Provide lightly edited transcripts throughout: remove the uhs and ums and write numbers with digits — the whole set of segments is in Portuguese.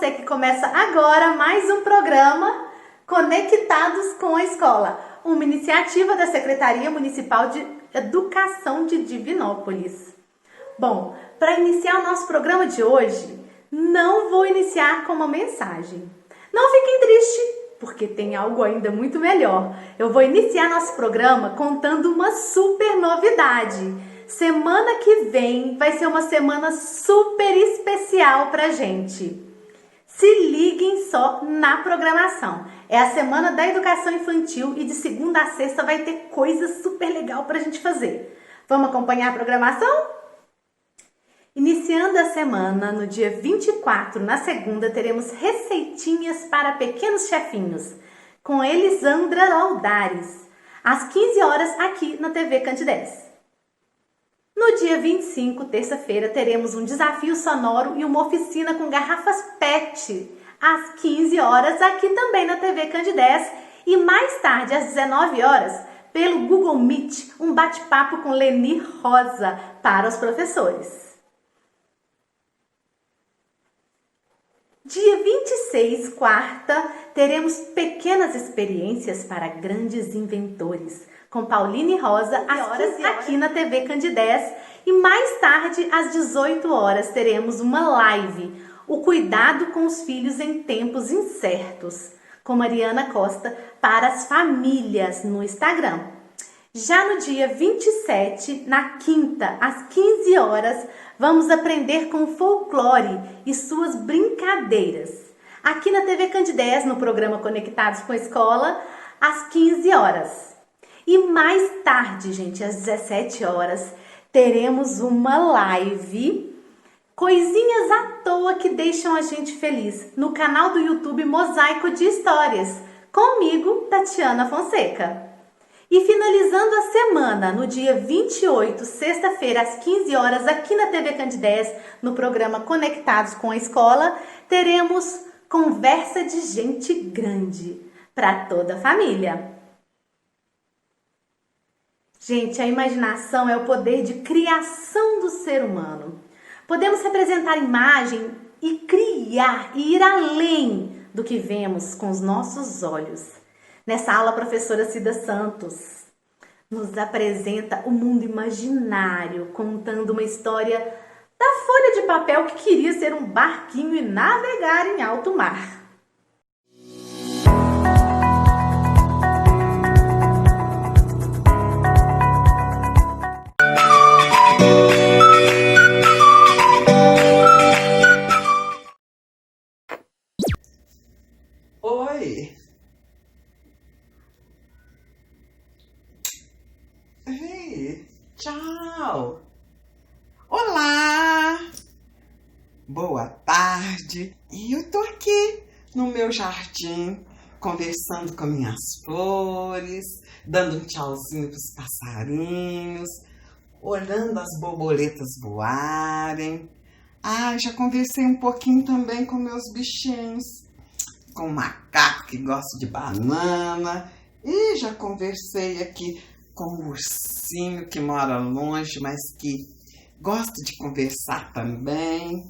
você que começa agora mais um programa Conectados com a Escola, uma iniciativa da Secretaria Municipal de Educação de Divinópolis. Bom, para iniciar o nosso programa de hoje, não vou iniciar com uma mensagem. Não fiquem tristes, porque tem algo ainda muito melhor. Eu vou iniciar nosso programa contando uma super novidade. Semana que vem vai ser uma semana super especial pra gente. Se liguem só na programação. É a Semana da Educação Infantil e de segunda a sexta vai ter coisa super legal pra gente fazer. Vamos acompanhar a programação? Iniciando a semana, no dia 24, na segunda, teremos receitinhas para pequenos chefinhos, com Elisandra Laudares, às 15 horas aqui na TV Candidez. No dia 25, terça-feira, teremos um desafio sonoro e uma oficina com garrafas PET, às 15 horas, aqui também na TV Candidez. E mais tarde, às 19 horas, pelo Google Meet, um bate-papo com Leni Rosa para os professores. Dia 26, quarta, teremos pequenas experiências para grandes inventores, com Pauline Rosa, às horas aqui na TV Candidez. E mais tarde, às 18 horas, teremos uma live, o cuidado com os filhos em tempos incertos, com Mariana Costa, para as famílias no Instagram. Já no dia 27, na quinta, às 15 horas, vamos aprender com folclore e suas brincadeiras. Aqui na TV Candidez, no programa Conectados com a Escola, às 15 horas. E mais tarde, gente, às 17 horas, teremos uma live, coisinhas à toa que deixam a gente feliz, no canal do YouTube Mosaico de Histórias, comigo, Tatiana Fonseca. E finalizando a semana, no dia 28, sexta-feira, às 15 horas, aqui na TV Candidez, no programa Conectados com a Escola, teremos conversa de gente grande para toda a família. Gente, a imaginação é o poder de criação do ser humano. Podemos representar imagem e criar e ir além do que vemos com os nossos olhos. Nessa aula, a professora Cida Santos nos apresenta o mundo imaginário, contando uma história da folha de papel que queria ser um barquinho e navegar em alto mar. Oi! Ei, tchau! Olá! Boa tarde! E eu tô aqui no meu jardim, conversando com minhas flores, dando um tchauzinho pros passarinhos, olhando as borboletas voarem. Ah, já conversei um pouquinho também com meus bichinhos, com o macaco que gosta de banana, e já conversei aqui com o ursinho que mora longe, mas que gosta de conversar também.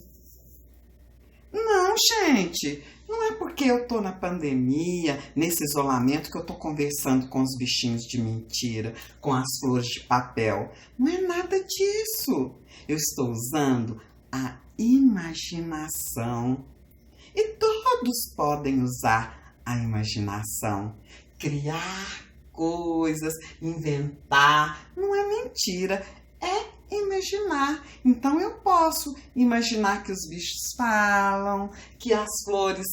Não, gente, não é porque eu tô na pandemia, nesse isolamento, que eu tô conversando com os bichinhos de mentira, com as flores de papel. Não é nada disso. Eu estou usando a imaginação. E todos podem usar a imaginação, criar coisas, inventar. Não é mentira, é imaginar. Então eu posso imaginar que os bichos falam, que as flores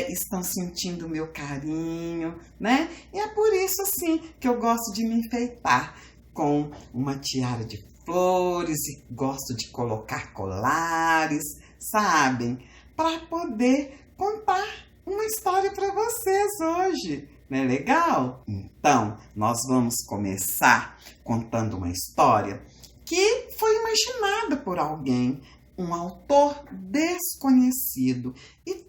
estão sentindo o meu carinho, né? E é por isso, assim, que eu gosto de me enfeitar com uma tiara de flores e gosto de colocar colares, sabem? Para poder contar uma história para vocês hoje. Não é legal? Então, nós vamos começar contando uma história que foi imaginada por alguém, um autor desconhecido. E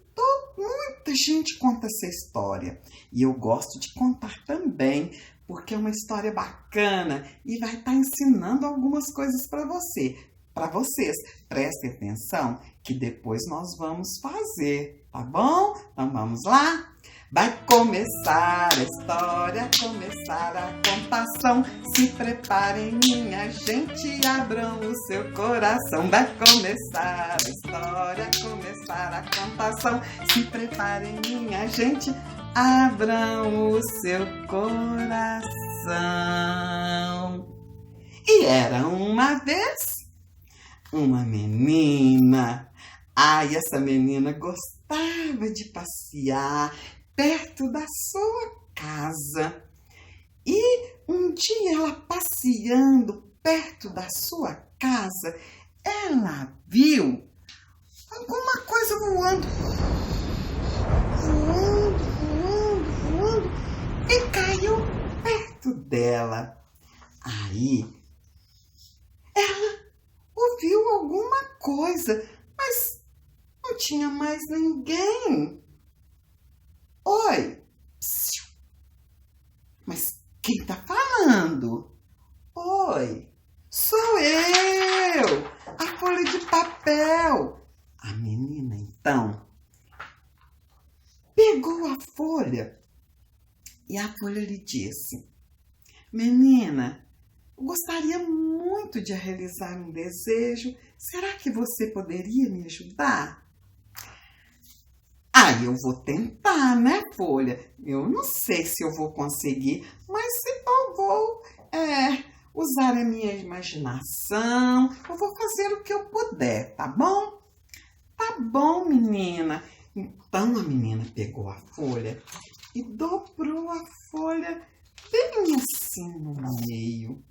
muita gente conta essa história. E eu gosto de contar também, porque é uma história bacana e vai estar ensinando algumas coisas para você. Para vocês, prestem atenção que depois nós vamos fazer, tá bom? Então vamos lá? Vai começar a história, começar a contação. Se preparem, minha gente, abram o seu coração. Vai começar a história, começar a contação. Se preparem, minha gente, abram o seu coração. E era uma vez uma menina. Ai, essa menina gostava de passear perto da sua casa. E um dia ela passeando perto da sua casa, ela viu alguma coisa voando. Voando e caiu perto dela. Aí ela ouviu alguma coisa, mas não tinha mais ninguém. Oi, psiu. Mas quem tá falando? Oi, sou eu, a folha de papel. A menina então pegou a folha e a folha lhe disse: menina, eu gostaria muito de realizar um desejo. Será que você poderia me ajudar? Eu vou tentar, né, folha? Eu não sei se eu vou conseguir, mas eu vou usar a minha imaginação. Eu vou fazer o que eu puder, tá bom? Tá bom, menina. Então a menina pegou a folha e dobrou a folha bem assim no meio.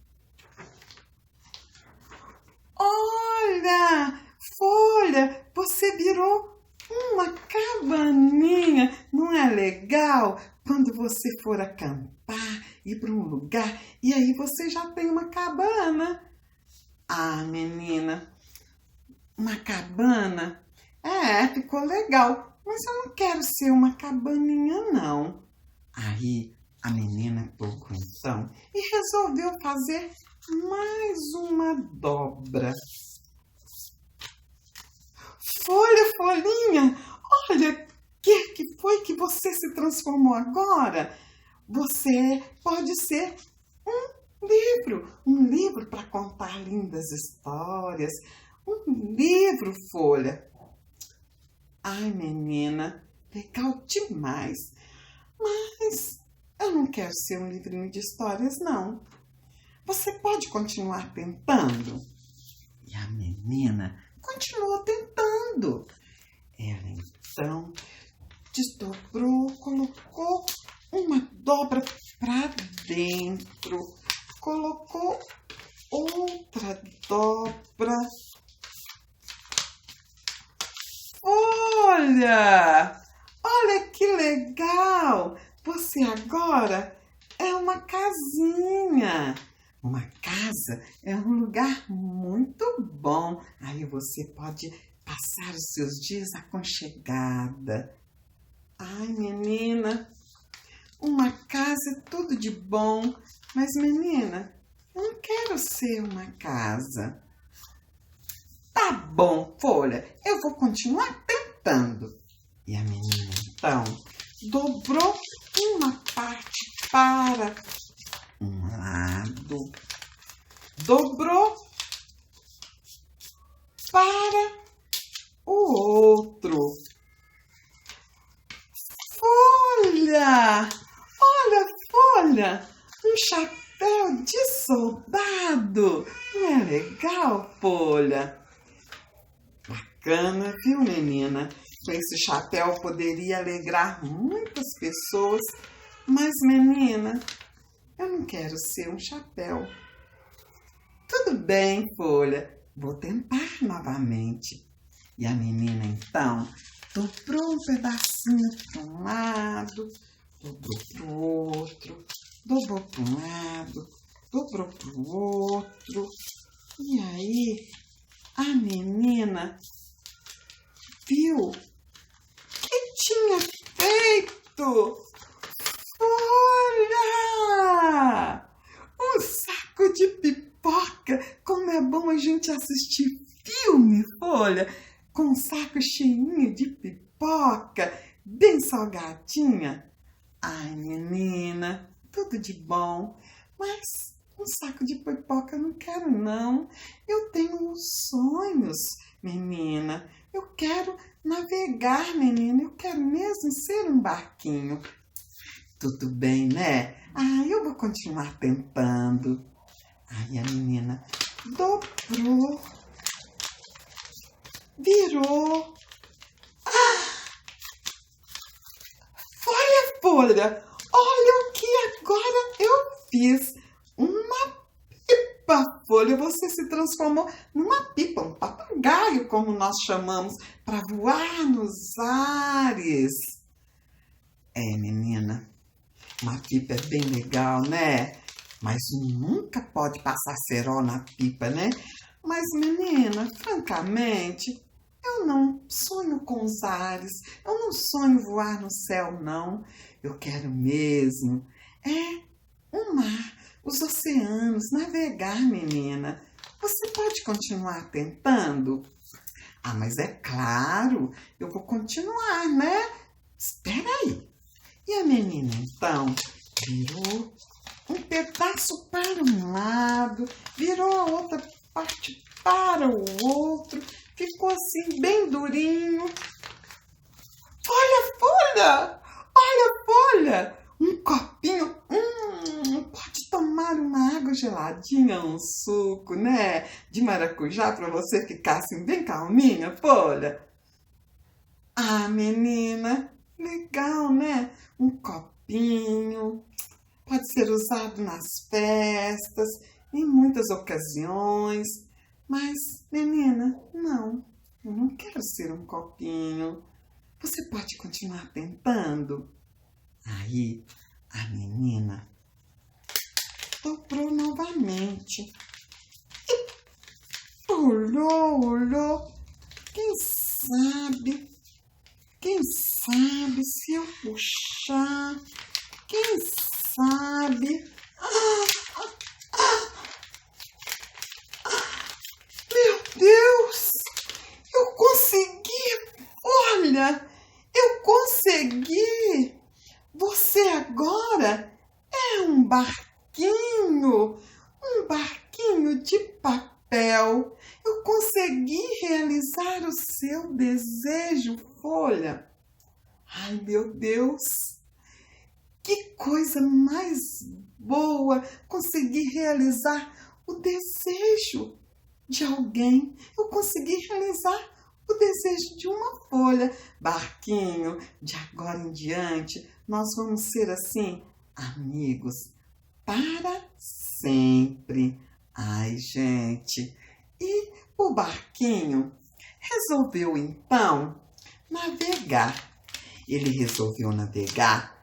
Olha, folha, você virou uma cabaninha. Não é legal quando você for acampar, ir para um lugar e aí você já tem uma cabana? Ah, menina, uma cabana? Ficou legal, mas eu não quero ser uma cabaninha, não. Aí a menina pegou então e resolveu fazer mais uma dobra. Folhinha, olha, que foi que você se transformou agora? Você pode ser um livro para contar lindas histórias, um livro, folha. Ai, menina, legal demais, mas eu não quero ser um livrinho de histórias, não. Você pode continuar tentando? E a menina continuou tentando. Ela então desdobrou, colocou uma dobra para dentro, colocou outra dobra. Olha que legal! Você agora é uma casinha. Uma casa é um lugar muito bom. Aí você pode passar os seus dias aconchegada. Ai, menina, uma casa é tudo de bom. Mas, menina, eu não quero ser uma casa. Tá bom, folha, eu vou continuar tentando. E a menina, então, dobrou uma parte para um lado, dobrou para o outro. Folha! Olha, um chapéu de soldado. Não é legal, folha? Bacana, viu, menina? Com esse chapéu poderia alegrar muitas pessoas, mas, menina, eu não quero ser um chapéu. Tudo bem, folha, vou tentar novamente. E a menina, então, dobrou um pedacinho para um lado, dobrou para o outro, dobrou para um lado, dobrou para o outro. E aí, a menina viu que tinha feito, olha, um saco de pipoca. Como é bom a gente assistir filme, folha, com um pipoca bem salgadinha. Ai, menina, tudo de bom, mas um saco de pipoca eu não quero, não. Eu tenho sonhos, menina. Eu quero navegar, menina. Eu quero mesmo ser um barquinho. Tudo bem, né? Ah, eu vou continuar tentando. Aí a menina dobrou, virou. Folha, olha o que agora eu fiz. Uma pipa, Folha. Você se transformou numa pipa, um papagaio, como nós chamamos, para voar nos ares. É, menina, uma pipa é bem legal, né? Mas nunca pode passar cerol na pipa, né? Mas, menina, francamente, eu não sonho com os ares, eu não sonho voar no céu, não. Eu quero mesmo o mar, os oceanos, navegar, menina. Você pode continuar tentando? Ah, mas é claro, eu vou continuar, né? Espera aí. E a menina, então, virou um pedaço para um lado, virou a outra parte para o outro, ficou assim bem durinho. Folha! Olha, Folha! Um copinho, pode tomar uma água geladinha, um suco, né? De maracujá para você ficar assim bem calminha, Folha. Ah, menina, legal, né? Um copinho, pode ser usado nas festas, em muitas ocasiões. Mas, menina, não, eu não quero ser um copinho. Você pode continuar tentando? Aí, a menina dobrou novamente. E olhou. Quem sabe se eu puxar? Quem sabe? Meu Deus! Eu consegui! Olha! Eu consegui! Você agora é um barquinho de papel. Eu consegui realizar o seu desejo, Folha. Ai, meu Deus! Que coisa mais boa conseguir realizar o desejo de alguém. Eu consegui realizar o desejo de uma folha. Barquinho, de agora em diante, nós vamos ser assim, amigos, para sempre. Ai, gente. E o barquinho resolveu, então, navegar. Ele resolveu navegar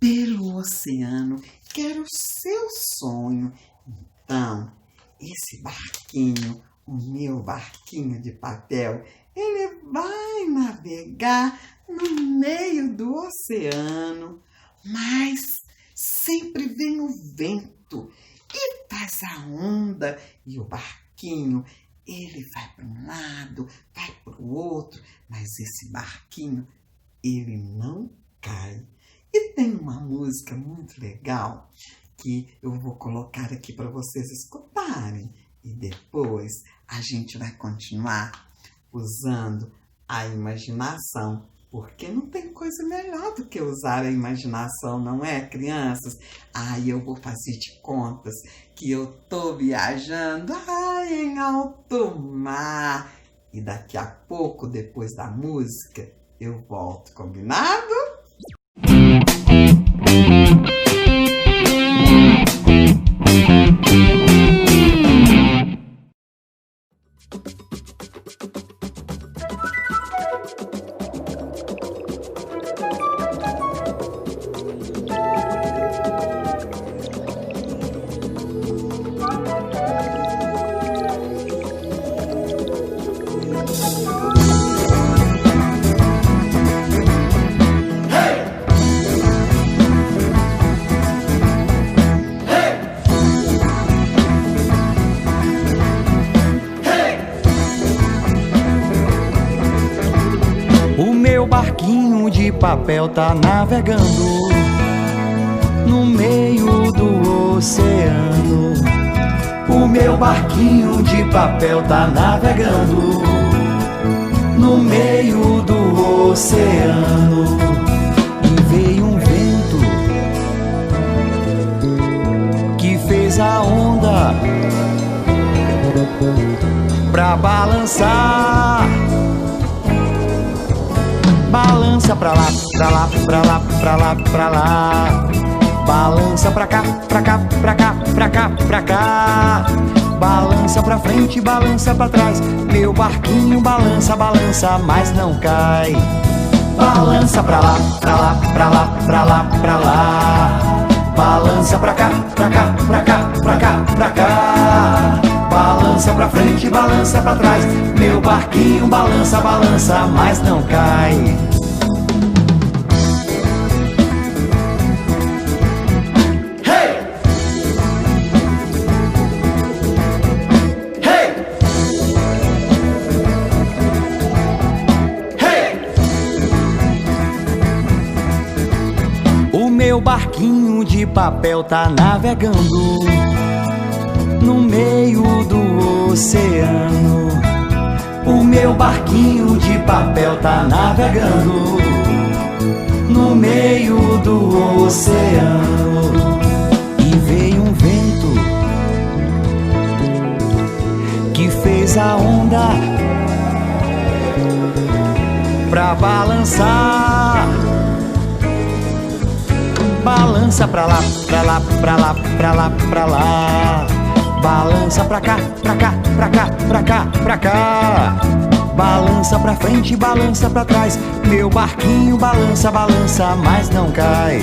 pelo oceano, que era o seu sonho. Então, esse barquinho, o meu barquinho de papel, ele vai navegar no meio do oceano, mas sempre vem o vento e faz a onda, e o barquinho, ele vai para um lado, vai para o outro, mas esse barquinho, ele não cai. E tem uma música muito legal que eu vou colocar aqui para vocês escutarem. E depois a gente vai continuar usando a imaginação. Porque não tem coisa melhor do que usar a imaginação, não é, crianças? Aí eu vou fazer de contas que eu tô viajando em alto mar. E daqui a pouco, depois da música, eu volto, combinado? barquinho de papel tá navegando no meio do oceano. O meu barquinho de papel tá navegando no meio do oceano. E veio um vento que fez a onda pra balançar. Balança pra lá, pra lá, pra lá, pra lá, pra lá. Balança pra cá, pra cá, pra cá, pra cá, pra cá. Balança pra frente, balança pra trás. Meu barquinho balança, balança, mas não cai. Balança pra lá, pra lá, pra lá, pra lá, pra lá. Balança pra cá, pra cá, pra cá, pra cá, pra cá. Balança pra frente, balança pra trás. Meu barquinho balança, balança, mas não cai. Meu barquinho de papel tá navegando no meio do oceano. O meu barquinho de papel tá navegando no meio do oceano. E veio um vento que fez a onda pra balançar. Balança pra lá, pra lá, pra lá, pra lá, pra lá. Balança pra cá, pra cá, pra cá, pra cá, pra cá. Balança pra frente, balança pra trás. Meu barquinho balança, balança, mas não cai.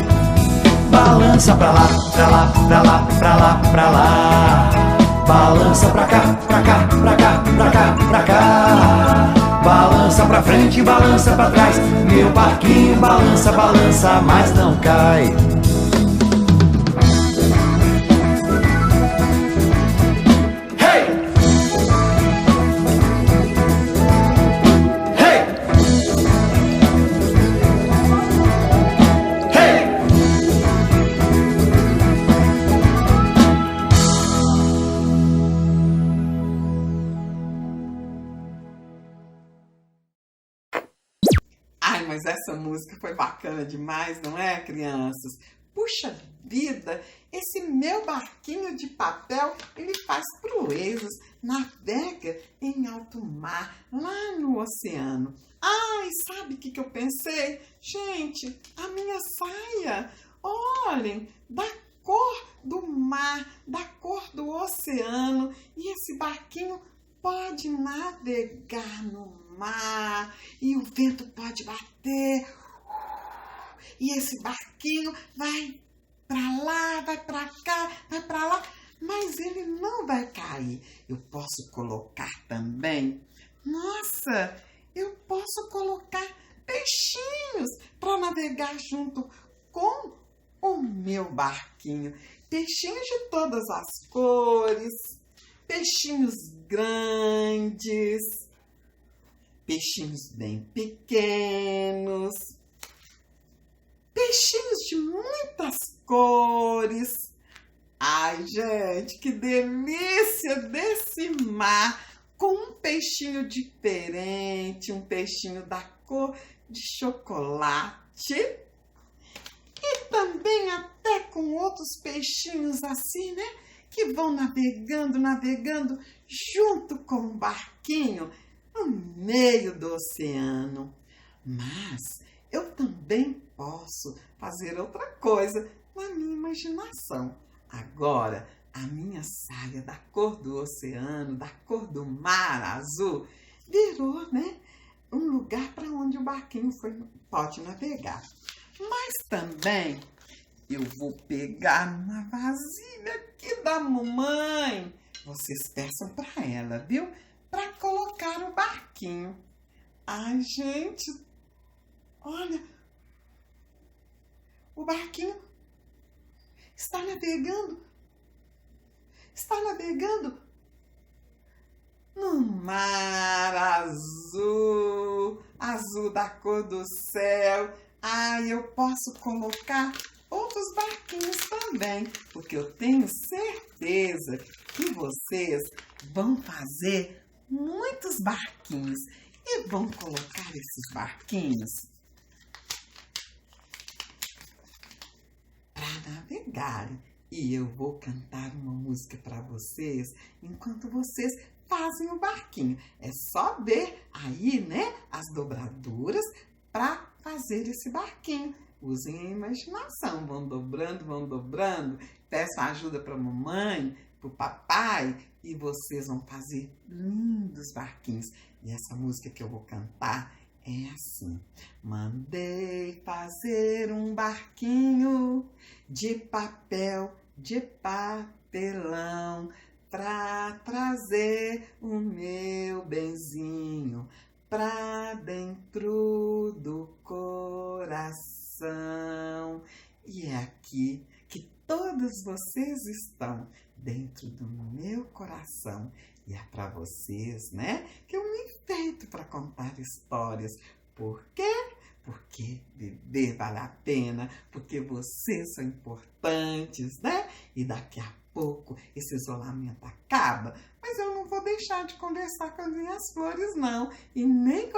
Balança pra lá, pra lá, pra lá, pra lá, pra lá. Balança pra cá, pra cá, pra cá, pra cá, pra cá. Balança pra frente, balança pra trás. Meu barquinho balança, balança, mas não cai. Ai, mas essa música foi bacana demais, não é, crianças? Puxa vida, esse meu barquinho de papel, ele faz proezas, navega em alto mar, lá no oceano. Ai, sabe o que eu pensei? Gente, a minha saia, olhem, da cor do mar, da cor do oceano, e esse barquinho pode navegar no mar, e o vento pode bater, e esse barquinho vai pra lá, vai pra cá, vai pra lá, mas ele não vai cair. Eu posso colocar também, nossa, eu posso colocar peixinhos para navegar junto com o meu barquinho. Peixinhos de todas as cores, peixinhos grandes, peixinhos bem pequenos, peixinhos de muitas cores. Ai, gente, que delícia desse mar com um peixinho diferente, um peixinho da cor de chocolate e também até com outros peixinhos assim, né? Que vão navegando, navegando junto com o barquinho no meio do oceano. Mas eu também posso fazer outra coisa na minha imaginação. Agora, a minha saia da cor do oceano, da cor do mar azul, virou, né, um lugar para onde o barquinho pode navegar. Mas também eu vou pegar uma vasilha aqui da mamãe. Vocês peçam para ela, viu? Para colocar o barquinho. Ai, gente, olha, o barquinho está navegando no mar azul, azul da cor do céu. Eu posso colocar outros barquinhos também, porque eu tenho certeza que vocês vão fazer muitos barquinhos e vão colocar esses barquinhos para navegarem. E eu vou cantar uma música para vocês enquanto vocês fazem o barquinho. É só ver aí, né, as dobraduras para fazer esse barquinho. Usem a imaginação, vão dobrando. Peçam ajuda para a mamãe, para o papai e vocês vão fazer lindos barquinhos. E essa música que eu vou cantar é assim: mandei fazer um barquinho de papel, de papelão, pra trazer o meu benzinho pra dentro do coração. E é aqui que todos vocês estão, dentro do meu coração. E é para vocês, né, que eu me enfeito para contar histórias. Por quê? Porque viver vale a pena, porque vocês são importantes, né? E daqui a pouco esse isolamento acaba, mas eu não vou deixar de conversar com as minhas flores, não. E nem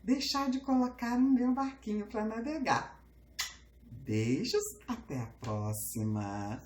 deixar de colocar no meu barquinho para navegar. Beijos, até a próxima!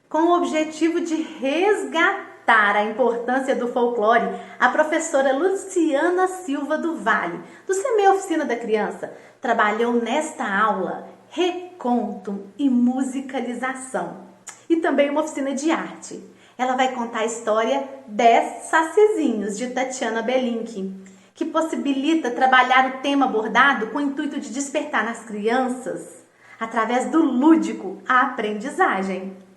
Com o objetivo de resgatar a importância do folclore, a professora Luciana Silva do Vale, do CME Oficina da Criança, trabalhou nesta aula reconto e musicalização e também uma oficina de arte. Ela vai contar a história 10 Sacizinhos, de Tatiana Belink, que possibilita trabalhar o tema abordado com o intuito de despertar nas crianças, através do lúdico, a aprendizagem.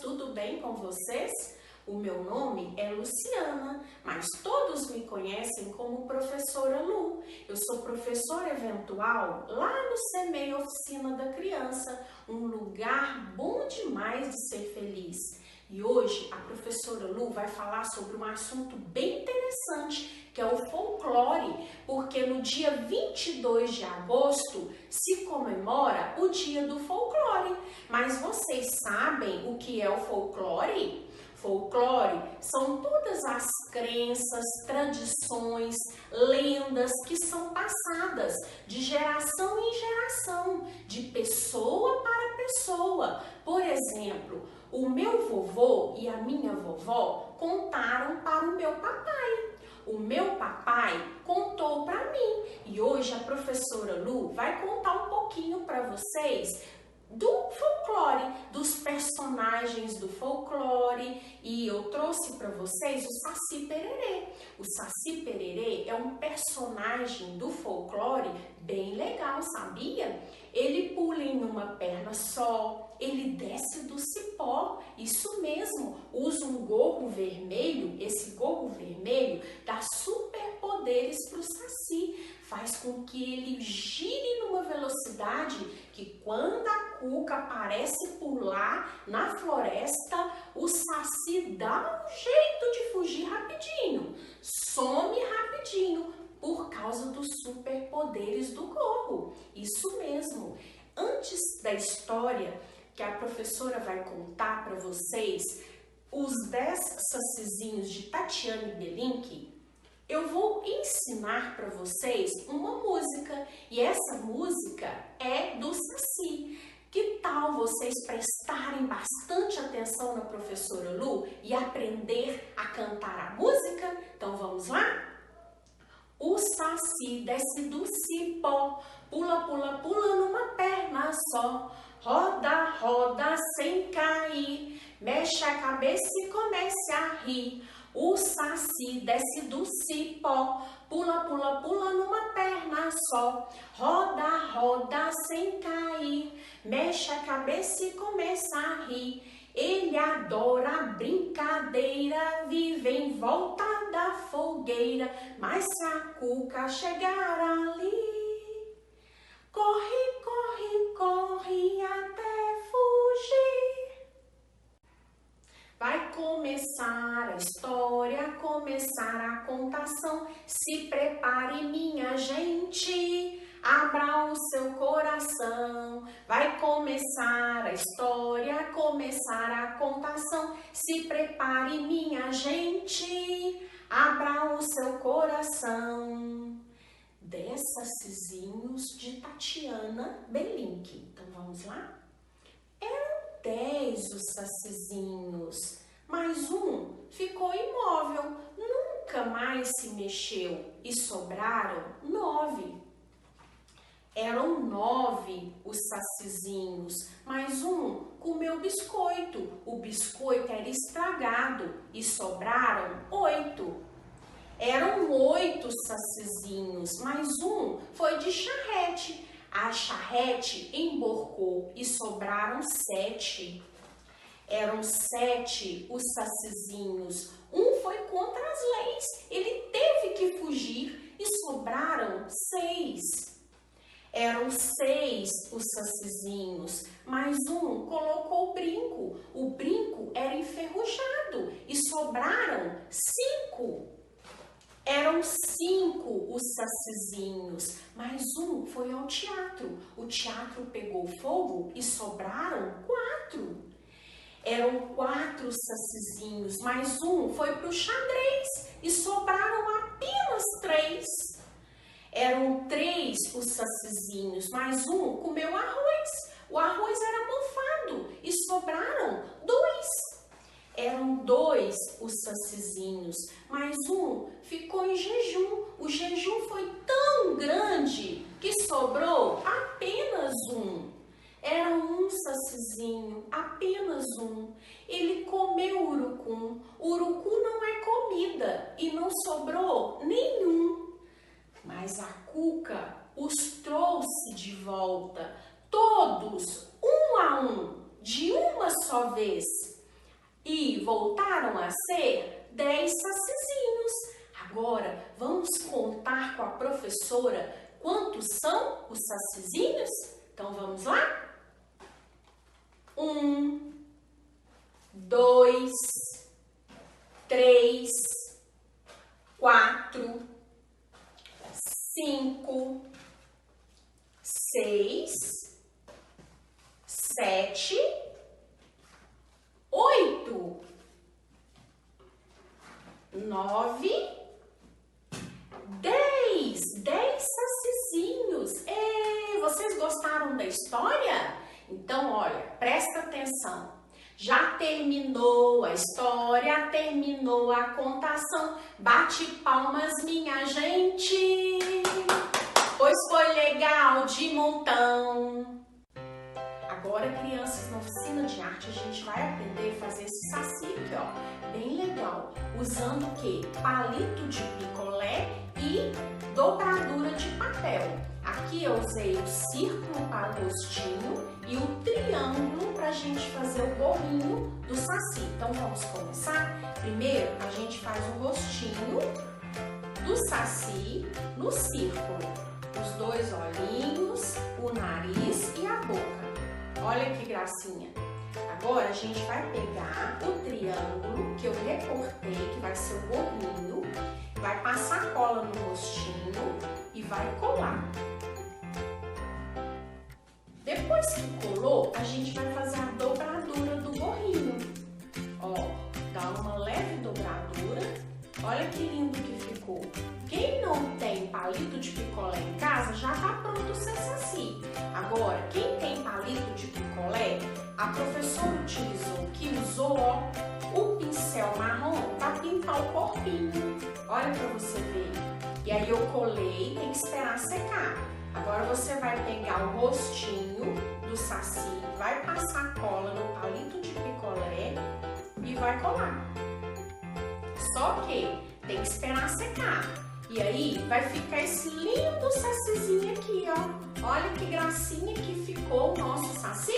Tudo bem com vocês? O meu nome é Luciana, mas todos me conhecem como Professora Lu. Eu sou professora eventual lá no CME Oficina da Criança, um lugar bom demais de ser feliz. E hoje a professora Lu vai falar sobre um assunto bem interessante, que é o folclore, porque no dia 22 de agosto se comemora o Dia do Folclore. Mas vocês sabem o que é o folclore? Folclore são todas as crenças, tradições, lendas que são passadas de geração em geração, de pessoa para pessoa. Por exemplo, o meu vovô e a minha vovó contaram para o meu papai. O meu papai contou para mim. E hoje a professora Lu vai contar um pouquinho para vocês do folclore, dos personagens do folclore, e eu trouxe para vocês o Saci Pererê. O Saci Pererê é um personagem do folclore bem legal, sabia? Ele pula em uma perna só, ele desce do cipó, isso mesmo, usa um gorro vermelho, esse gorro vermelho dá superpoderes para o Saci, faz com que ele gire numa velocidade que quando a cuca parece pular na floresta, o Saci dá um jeito de fugir rapidinho, some rapidinho, por causa dos superpoderes do gorro. Isso mesmo. Antes da história que a professora vai contar para vocês, os 10 sacizinhos de Tatiana Belink, eu vou ensinar para vocês uma música. E essa música é do Saci. Que tal vocês prestarem bastante atenção na professora Lu e aprender a cantar a música? Então vamos lá? O saci desce do cipó, pula, pula, pula numa perna só. Roda, roda sem cair, mexe a cabeça e comece a rir. O saci desce do cipó, pula, pula, pula numa perna só. Roda, roda sem cair, mexe a cabeça e começa a rir. Ele adora brincadeira, vive em volta da fogueira. Mas se a cuca chegar ali, corre, corre, corre até fugir. Vai começar a história, começar a contação. Se prepare, minha gente, abra o seu coração. Vai começar a história, começar a contação. Se prepare, minha gente, abra o seu coração. 10 sacizinhos de Tatiana Belink. Então vamos lá? Eram 10 os sacizinhos, mas um ficou imóvel, nunca mais se mexeu e sobraram 9. Eram 9 os sacizinhos, mas um comeu biscoito. O biscoito era estragado e sobraram 8. Eram 8 sacizinhos, mas um foi de charrete. A charrete emborcou e sobraram 7. Eram 7 os sacizinhos. Um foi contra as leis. Ele teve que fugir e sobraram 6. Eram 6 os sacizinhos, mas um colocou o brinco. O brinco era enferrujado e sobraram 5. Eram 5 os sacizinhos, mas um foi ao teatro. O teatro pegou fogo e sobraram 4. Eram 4 sacizinhos, mas um foi para o xadrez e sobraram apenas 3. Eram 3 os sacizinhos, mas um comeu arroz. O arroz era mofado e sobraram 2. Eram 2 os sacizinhos, mas um ficou em jejum. O jejum foi tão grande que sobrou apenas 1. Era um sacizinho, apenas um. Ele comeu urucum. Urucum não é comida e não sobrou nenhum. Mas a cuca os trouxe de volta, todos, um a um, de uma só vez. E voltaram a ser 10 sacizinhos. Agora, vamos contar com a professora quantos são os sacizinhos? Então, vamos lá? 1, 2, 3, 4, 5, 6, 7, 8, 9, 10. 10 sacizinhos. Vocês gostaram da história? Então, olha, presta atenção. Já terminou a história, terminou a contação. Bate palmas, minha gente, pois foi legal de montão. Agora, crianças, na oficina de arte, a gente vai aprender a fazer esse saci aqui, ó, bem legal. Usando o quê? Palito de picolé e dobradura de papel. Aqui eu usei o círculo para o rostinho e o triângulo para a gente fazer o gorrinho do saci. Então, vamos começar? Primeiro, a gente faz o rostinho do saci no círculo. Os 2 olhinhos, o nariz e a boca. Olha que gracinha. Agora, a gente vai pegar o triângulo que eu recortei, que vai ser o gorrinho, vai passar cola no rostinho e vai colar. Depois que colou, a gente vai fazer a dobradura do gorrinho. Ó, dá uma leve dobradura. Olha que lindo que ficou. Quem não tem palito de picolé em casa, já tá pronto o seu saci. Agora, quem tem palito de picolé, a professora utilizou, que usou, ó, o pincel marrom para pintar o corpinho. Olha para você ver. E aí eu colei, tem que esperar secar. Agora você vai pegar o rostinho do saci, vai passar cola no palito de picolé e vai colar. Só que tem que esperar secar. E aí vai ficar esse lindo sacizinho aqui, ó. Olha que gracinha que ficou o nosso saci.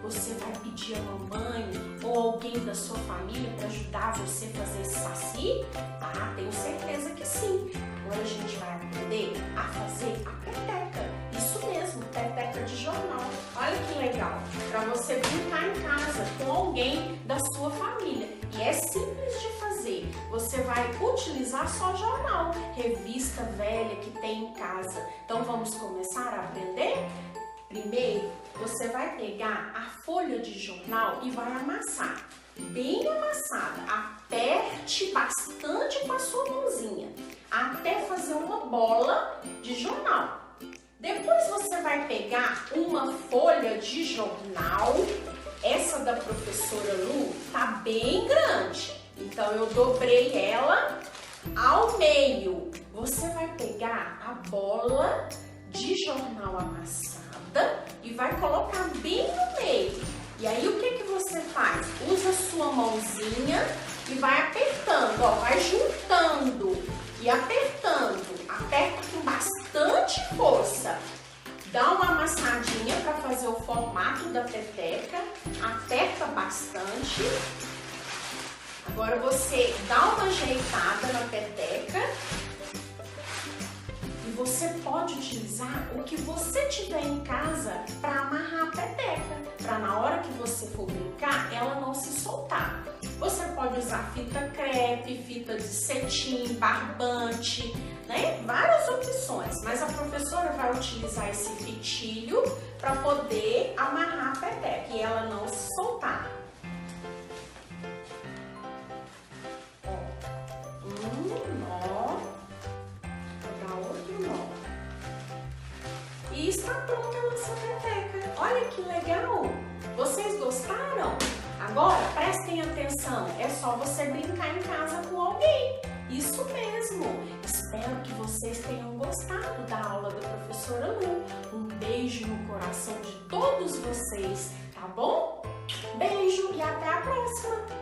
Você vai pedir a mamãe ou alguém da sua família para ajudar você a fazer esse saci? Ah, tenho certeza que sim. Agora a gente vai aprender a fazer a peteca. Isso mesmo, peteca de jornal. Olha que legal. Para você brincar em casa com alguém da sua família. E é simples de fazer. Você vai utilizar só jornal, revista velha que tem em casa. Então vamos começar a aprender? Primeiro, você vai pegar a folha de jornal e vai amassar. Bem amassada. Aperte bastante com a sua mãozinha, até fazer uma bola de jornal. Depois você vai pegar uma folha de jornal. Essa da professora Lu tá bem grande, então eu dobrei ela ao meio. Você vai pegar a bola de jornal amassada e vai colocar bem no meio. E aí o que você faz? Usa a sua mãozinha e vai apertando, ó, vai juntando e apertando. Aperta com bastante força. Dá uma amassadinha para fazer o formato da peteca, aperta bastante. Agora você dá uma ajeitada na peteca e você pode utilizar o que você tiver em casa para amarrar a peteca, para na hora que você for brincar, ela não se soltar. Você pode usar fita crepe, fita de cetim, barbante, né? Várias opções, mas a professora vai utilizar esse fitilho para poder amarrar a peteca e ela não se soltar. Ó, um nó, vou dar outro nó. E está pronta a nossa peteca. Olha que legal! Vocês gostaram? Agora, prestem atenção, é só você brincar em casa com alguém. Isso mesmo! Espero que vocês tenham gostado da aula da professora Lu. Um beijo no coração de todos vocês, tá bom? Beijo e até a próxima!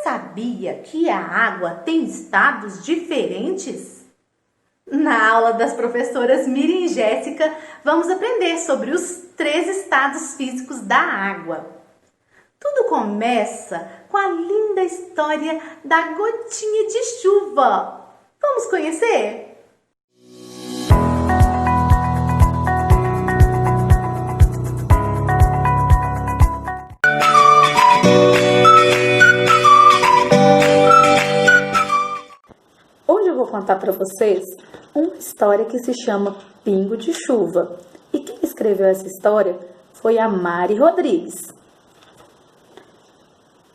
Sabia que a água tem estados diferentes? Na aula das professoras Miriam e Jéssica, vamos aprender sobre os 3 estados físicos da água. Tudo começa com a linda história da gotinha de chuva. Vamos conhecer? Contar para vocês uma história que se chama Pingo de Chuva. E quem escreveu essa história foi a Mari Rodrigues.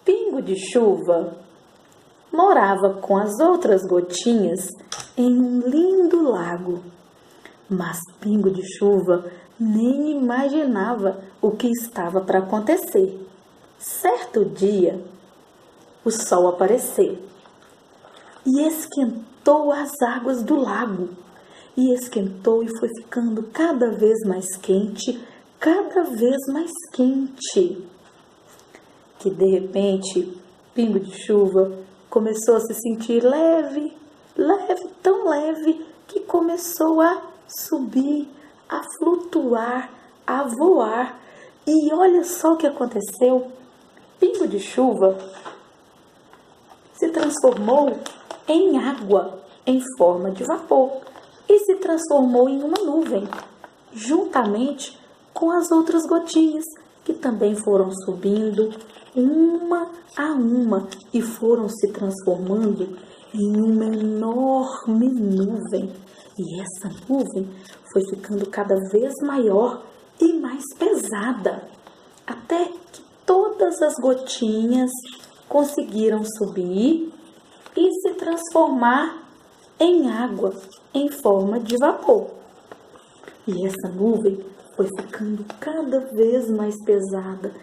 Pingo de Chuva morava com as outras gotinhas em um lindo lago. Mas Pingo de Chuva nem imaginava o que estava para acontecer. Certo dia, o sol apareceu e esquentou as águas do lago. E esquentou e foi ficando cada vez mais quente, cada vez mais quente. Que de repente, Pingo de Chuva começou a se sentir leve, leve, tão leve, que começou a subir, a flutuar, a voar. E olha só o que aconteceu. Pingo de Chuva se transformou em água, em forma de vapor, e se transformou em uma nuvem, juntamente com as outras gotinhas, que também foram subindo, uma a uma, e foram se transformando em uma enorme nuvem. E essa nuvem foi ficando cada vez maior e mais pesada, até que todas as gotinhas conseguiram subir e se transformar em água em forma de vapor. E essa nuvem foi ficando cada vez mais pesada,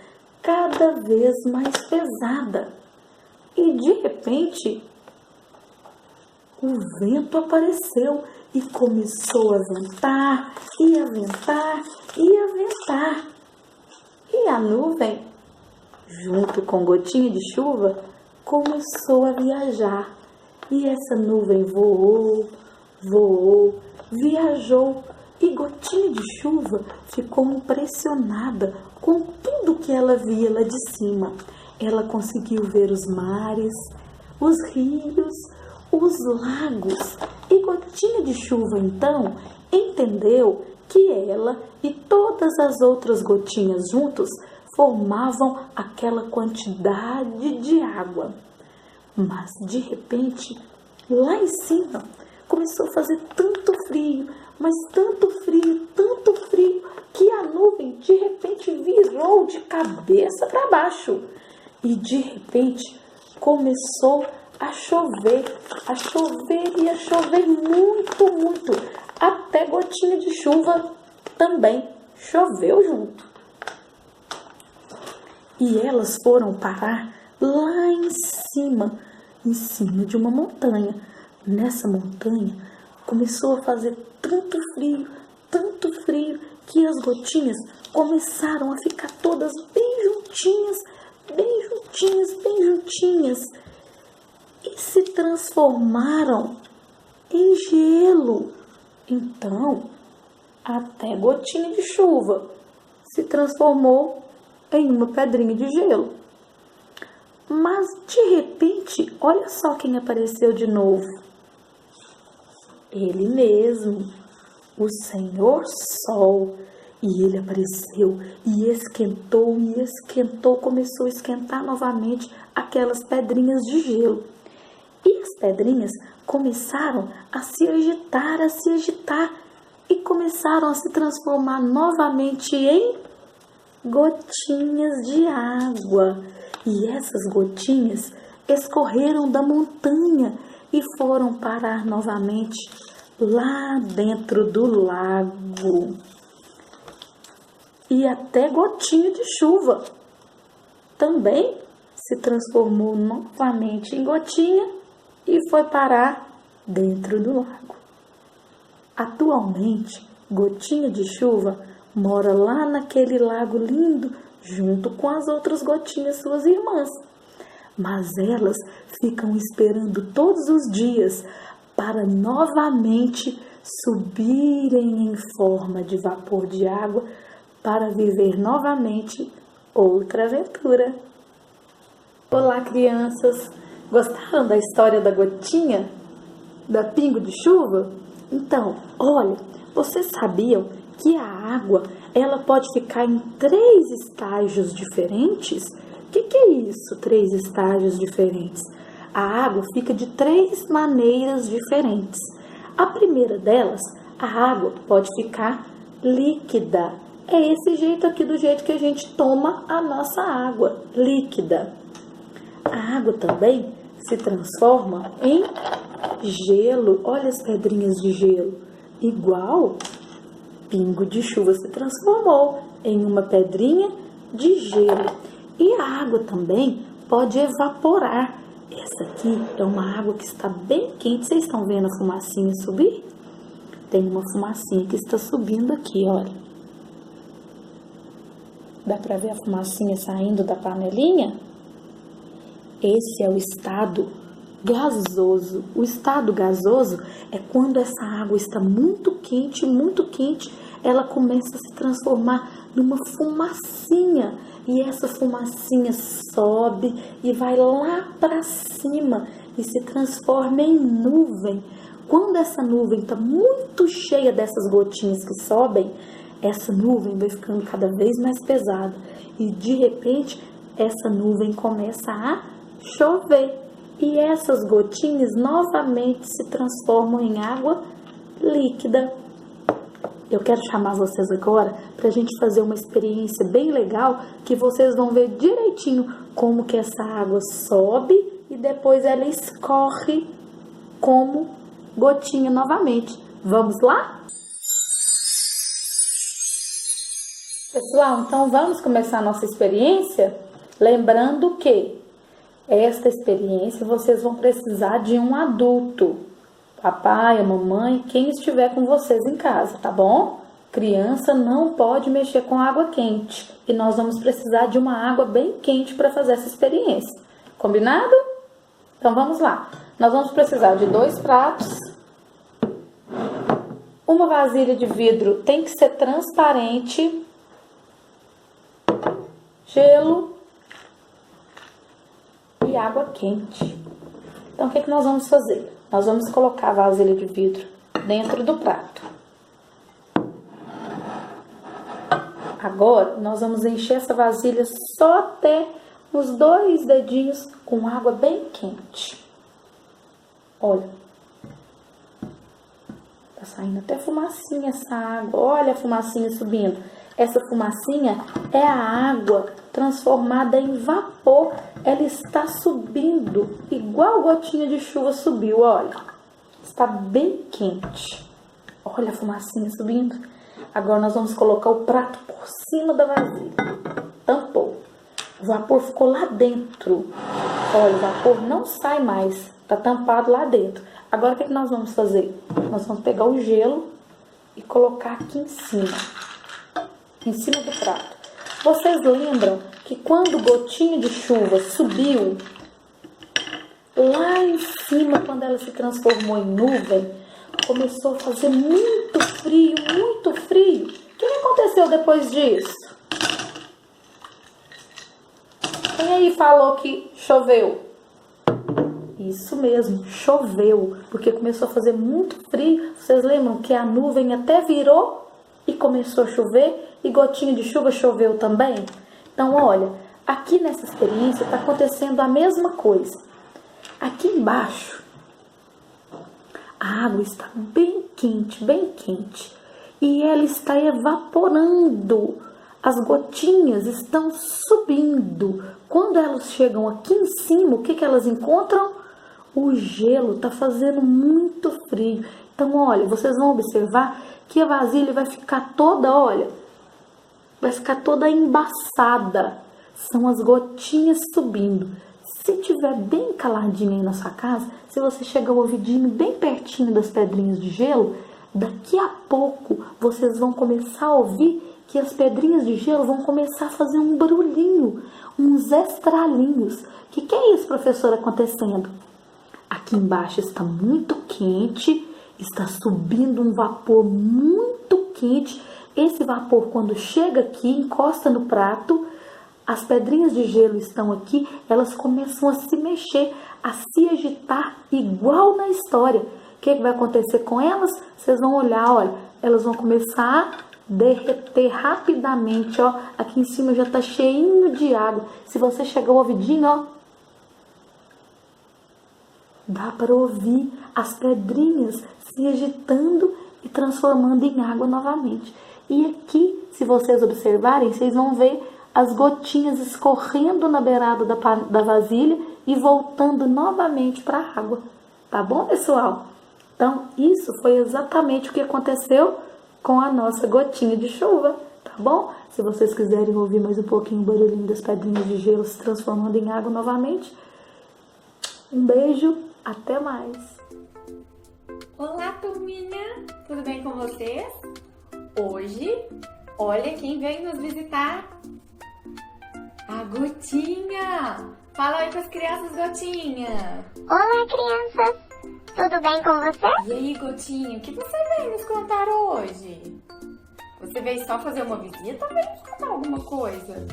cada vez mais pesada. E de repente, o vento apareceu e começou a ventar, e a ventar, e a ventar. E a nuvem, junto com gotinha de chuva, começou a viajar. E essa nuvem voou, voou, viajou. E gotinha de chuva ficou impressionada com tudo que ela via lá de cima. Ela conseguiu ver os mares, os rios, os lagos. E gotinha de chuva, então, entendeu que ela e todas as outras gotinhas juntos formavam aquela quantidade de água. Mas, de repente, lá em cima, começou a fazer tanto frio, mas tanto frio, que a nuvem, de repente, virou de cabeça para baixo. E, de repente, começou a chover e a chover muito, muito. Até gotinha de chuva também choveu junto. E elas foram parar lá em cima de uma montanha. Nessa montanha começou a fazer tanto frio, que as gotinhas começaram a ficar todas bem juntinhas, e se transformaram em gelo. Então, até gotinha de chuva se transformou em uma pedrinha de gelo. Mas, de repente, olha só quem apareceu de novo. Ele mesmo, o Senhor Sol. E ele apareceu e esquentou, começou a esquentar novamente aquelas pedrinhas de gelo. E as pedrinhas começaram a se agitar e começaram a se transformar novamente em gotinhas de água. E essas gotinhas escorreram da montanha e foram parar novamente lá dentro do lago. E até gotinha de chuva também se transformou novamente em gotinha e foi parar dentro do lago. Atualmente, gotinha de chuva mora lá naquele lago lindo, junto com as outras gotinhas, suas irmãs. Mas elas ficam esperando todos os dias para novamente subirem em forma de vapor de água para viver novamente outra aventura. Olá, crianças! Gostaram da história da gotinha? Da pingo de chuva? Então, olha, vocês sabiam que a água ela pode ficar em 3 estágios diferentes? O que é isso, 3 estágios diferentes? A água fica de 3 maneiras diferentes. A primeira delas, a água pode ficar líquida. É esse jeito aqui, do jeito que a gente toma a nossa água, líquida. A água também se transforma em gelo. Olha as pedrinhas de gelo. Igual pingo de chuva se transformou em uma pedrinha de gelo. E a água também pode evaporar. Essa aqui é uma água que está bem quente. Vocês estão vendo a fumacinha subir? Tem uma fumacinha que está subindo aqui, olha. Dá para ver a fumacinha saindo da panelinha? Esse é o estado gasoso. O estado gasoso é quando essa água está muito quente, ela começa a se transformar numa fumacinha. E essa fumacinha sobe e vai lá para cima e se transforma em nuvem. Quando essa nuvem está muito cheia dessas gotinhas que sobem, essa nuvem vai ficando cada vez mais pesada. E de repente essa nuvem começa a chover. E essas gotinhas novamente se transformam em água líquida. Eu quero chamar vocês agora para a gente fazer uma experiência bem legal, que vocês vão ver direitinho como que essa água sobe e depois ela escorre como gotinha novamente. Vamos lá? Pessoal, então vamos começar a nossa experiência? Lembrando que esta experiência vocês vão precisar de um adulto, papai, a mamãe, quem estiver com vocês em casa, tá bom? Criança não pode mexer com água quente e nós vamos precisar de uma água bem quente para fazer essa experiência. Combinado? Então vamos lá. Nós vamos precisar de 2 pratos, uma vasilha de vidro tem que ser transparente, gelo e água quente. Então, o que nós vamos fazer? Nós vamos colocar a vasilha de vidro dentro do prato. Agora, nós vamos encher essa vasilha só até uns 2 dedinhos com água bem quente. Olha, tá saindo até fumacinha essa água. Olha a fumacinha subindo. Essa fumacinha é a água transformada em vapor. Ela está subindo, igual gotinha de chuva subiu, olha. Está bem quente. Olha a fumacinha subindo. Agora nós vamos colocar o prato por cima da vasilha. Tampou. O vapor ficou lá dentro. Olha, o vapor não sai mais. Está tampado lá dentro. Agora o que nós vamos fazer? Nós vamos pegar o gelo e colocar aqui em cima do prato. Vocês lembram que quando gotinha de chuva subiu, lá em cima, quando ela se transformou em nuvem, começou a fazer muito frio, muito frio. O que aconteceu depois disso? Quem aí falou que choveu? Isso mesmo, choveu, porque começou a fazer muito frio. Vocês lembram que a nuvem até virou e começou a chover? E gotinha de chuva choveu também? Então, olha, aqui nessa experiência está acontecendo a mesma coisa. Aqui embaixo, a água está bem quente, bem quente. E ela está evaporando. As gotinhas estão subindo. Quando elas chegam aqui em cima, o que elas encontram? O gelo está fazendo muito frio. Então, olha, vocês vão observar que a vasilha vai ficar toda, olha, vai ficar toda embaçada. São as gotinhas subindo. Se tiver bem caladinho aí na sua casa, se você chegar o ouvidinho bem pertinho das pedrinhas de gelo, daqui a pouco vocês vão começar a ouvir que as pedrinhas de gelo vão começar a fazer um barulhinho, uns estralinhos. O que é isso, professora, acontecendo? Aqui embaixo está muito quente, está subindo um vapor muito quente. Esse vapor, quando chega aqui, encosta no prato, as pedrinhas de gelo estão aqui, elas começam a se mexer, a se agitar, igual na história. O que vai acontecer com elas? Vocês vão olhar, olha, elas vão começar a derreter rapidamente, ó. Aqui em cima já está cheinho de água. Se você chegar o ouvidinho, ó, dá para ouvir as pedrinhas se agitando e transformando em água novamente. E aqui, se vocês observarem, vocês vão ver as gotinhas escorrendo na beirada da vasilha e voltando novamente para a água. Tá bom, pessoal? Então, isso foi exatamente o que aconteceu com a nossa gotinha de chuva, tá bom? Se vocês quiserem ouvir mais um pouquinho o barulhinho das pedrinhas de gelo se transformando em água novamente, um beijo, até mais! Olá, turminha! Tudo bem com vocês? Hoje, olha quem veio nos visitar! A Gotinha! Fala aí pras crianças, Gotinha! Olá, crianças! Tudo bem com você? E aí, Gotinha, o que você veio nos contar hoje? Você veio só fazer uma visita ou veio nos contar alguma coisa?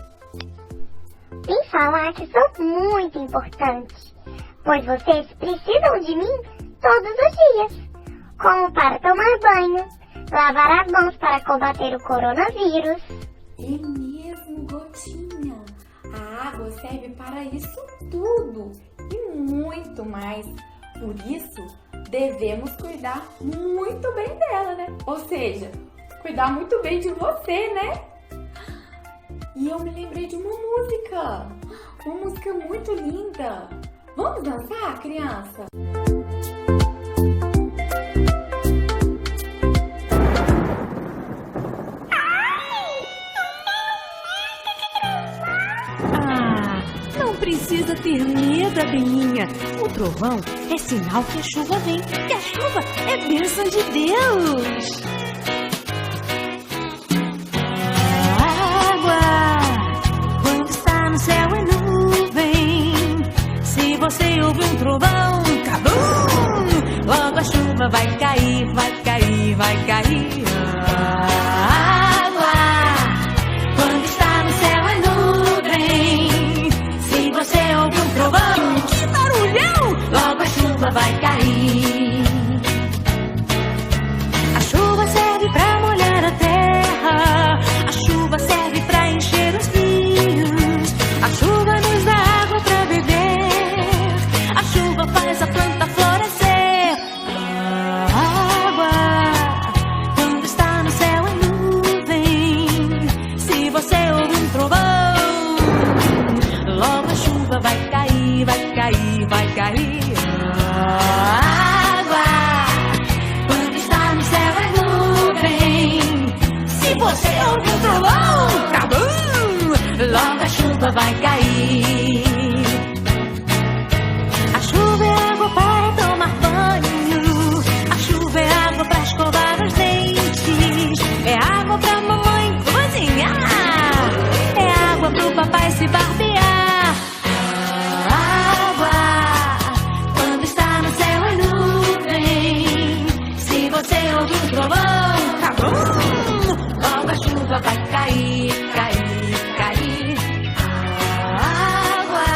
Vim falar que sou muito importante, pois vocês precisam de mim todos os dias, como para tomar banho, lavar as mãos para combater o coronavírus. É mesmo, Gotinha? A água serve para isso tudo e muito mais. Por isso, devemos cuidar muito bem dela, né? Ou seja, cuidar muito bem de você, né? E eu me lembrei de uma música muito linda. Vamos dançar, criança? Não precisa ter medo, Beninha. O trovão é sinal que a chuva vem. E a chuva é bênção de Deus. A água, quando está no céu é nuvem. Se você ouvir um trovão, cabum! Logo a chuva vai cair, vai cair, vai cair. A água, quando está no céu é nuvem. Se você ouvir um trovão, que barulhão! Logo a chuva vai cair. A chuva serve pra molhar a terra. A chuva serve pra encher os rios. A chuva nos dá água pra beber. A chuva faz a planta florescer. A água, quando está no céu é nuvem. Se você ouvir um trovão, logo a chuva vai cair, vai cair, vai cair. A água, quando está no céu é nuvem. Se você ouvir um trovão, cabum! Logo a chuva vai cair. A chuva é água para tomar banho. A chuva é água para escovar os dentes. É água pra mamãe cozinhar. É água pro papai se barbear. A água, quando está no céu é nuvem. Se você ouvir um trovão, cabum! Logo a chuva vai cair, cair, cair. A água,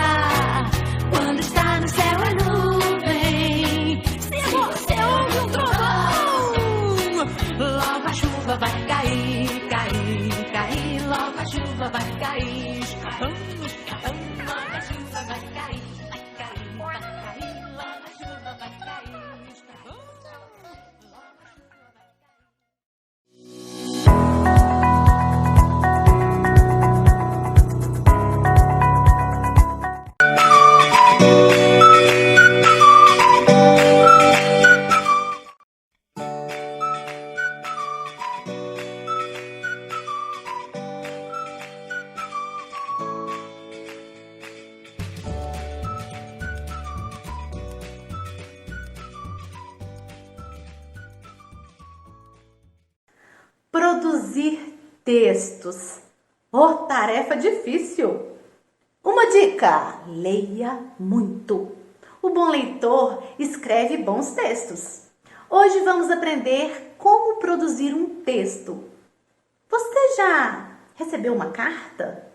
quando está no céu é nuvem. Se você ouvir um trovão, logo a chuva vai cair, cair, cair. Logo a chuva vai cair. Logo a chuva vai cair, vai cair, vai cair. Logo a chuva vai cair. Produzir textos. Oh, tarefa difícil! Uma dica: leia muito. O bom leitor escreve bons textos. Hoje vamos aprender como produzir um texto. Você já recebeu uma carta?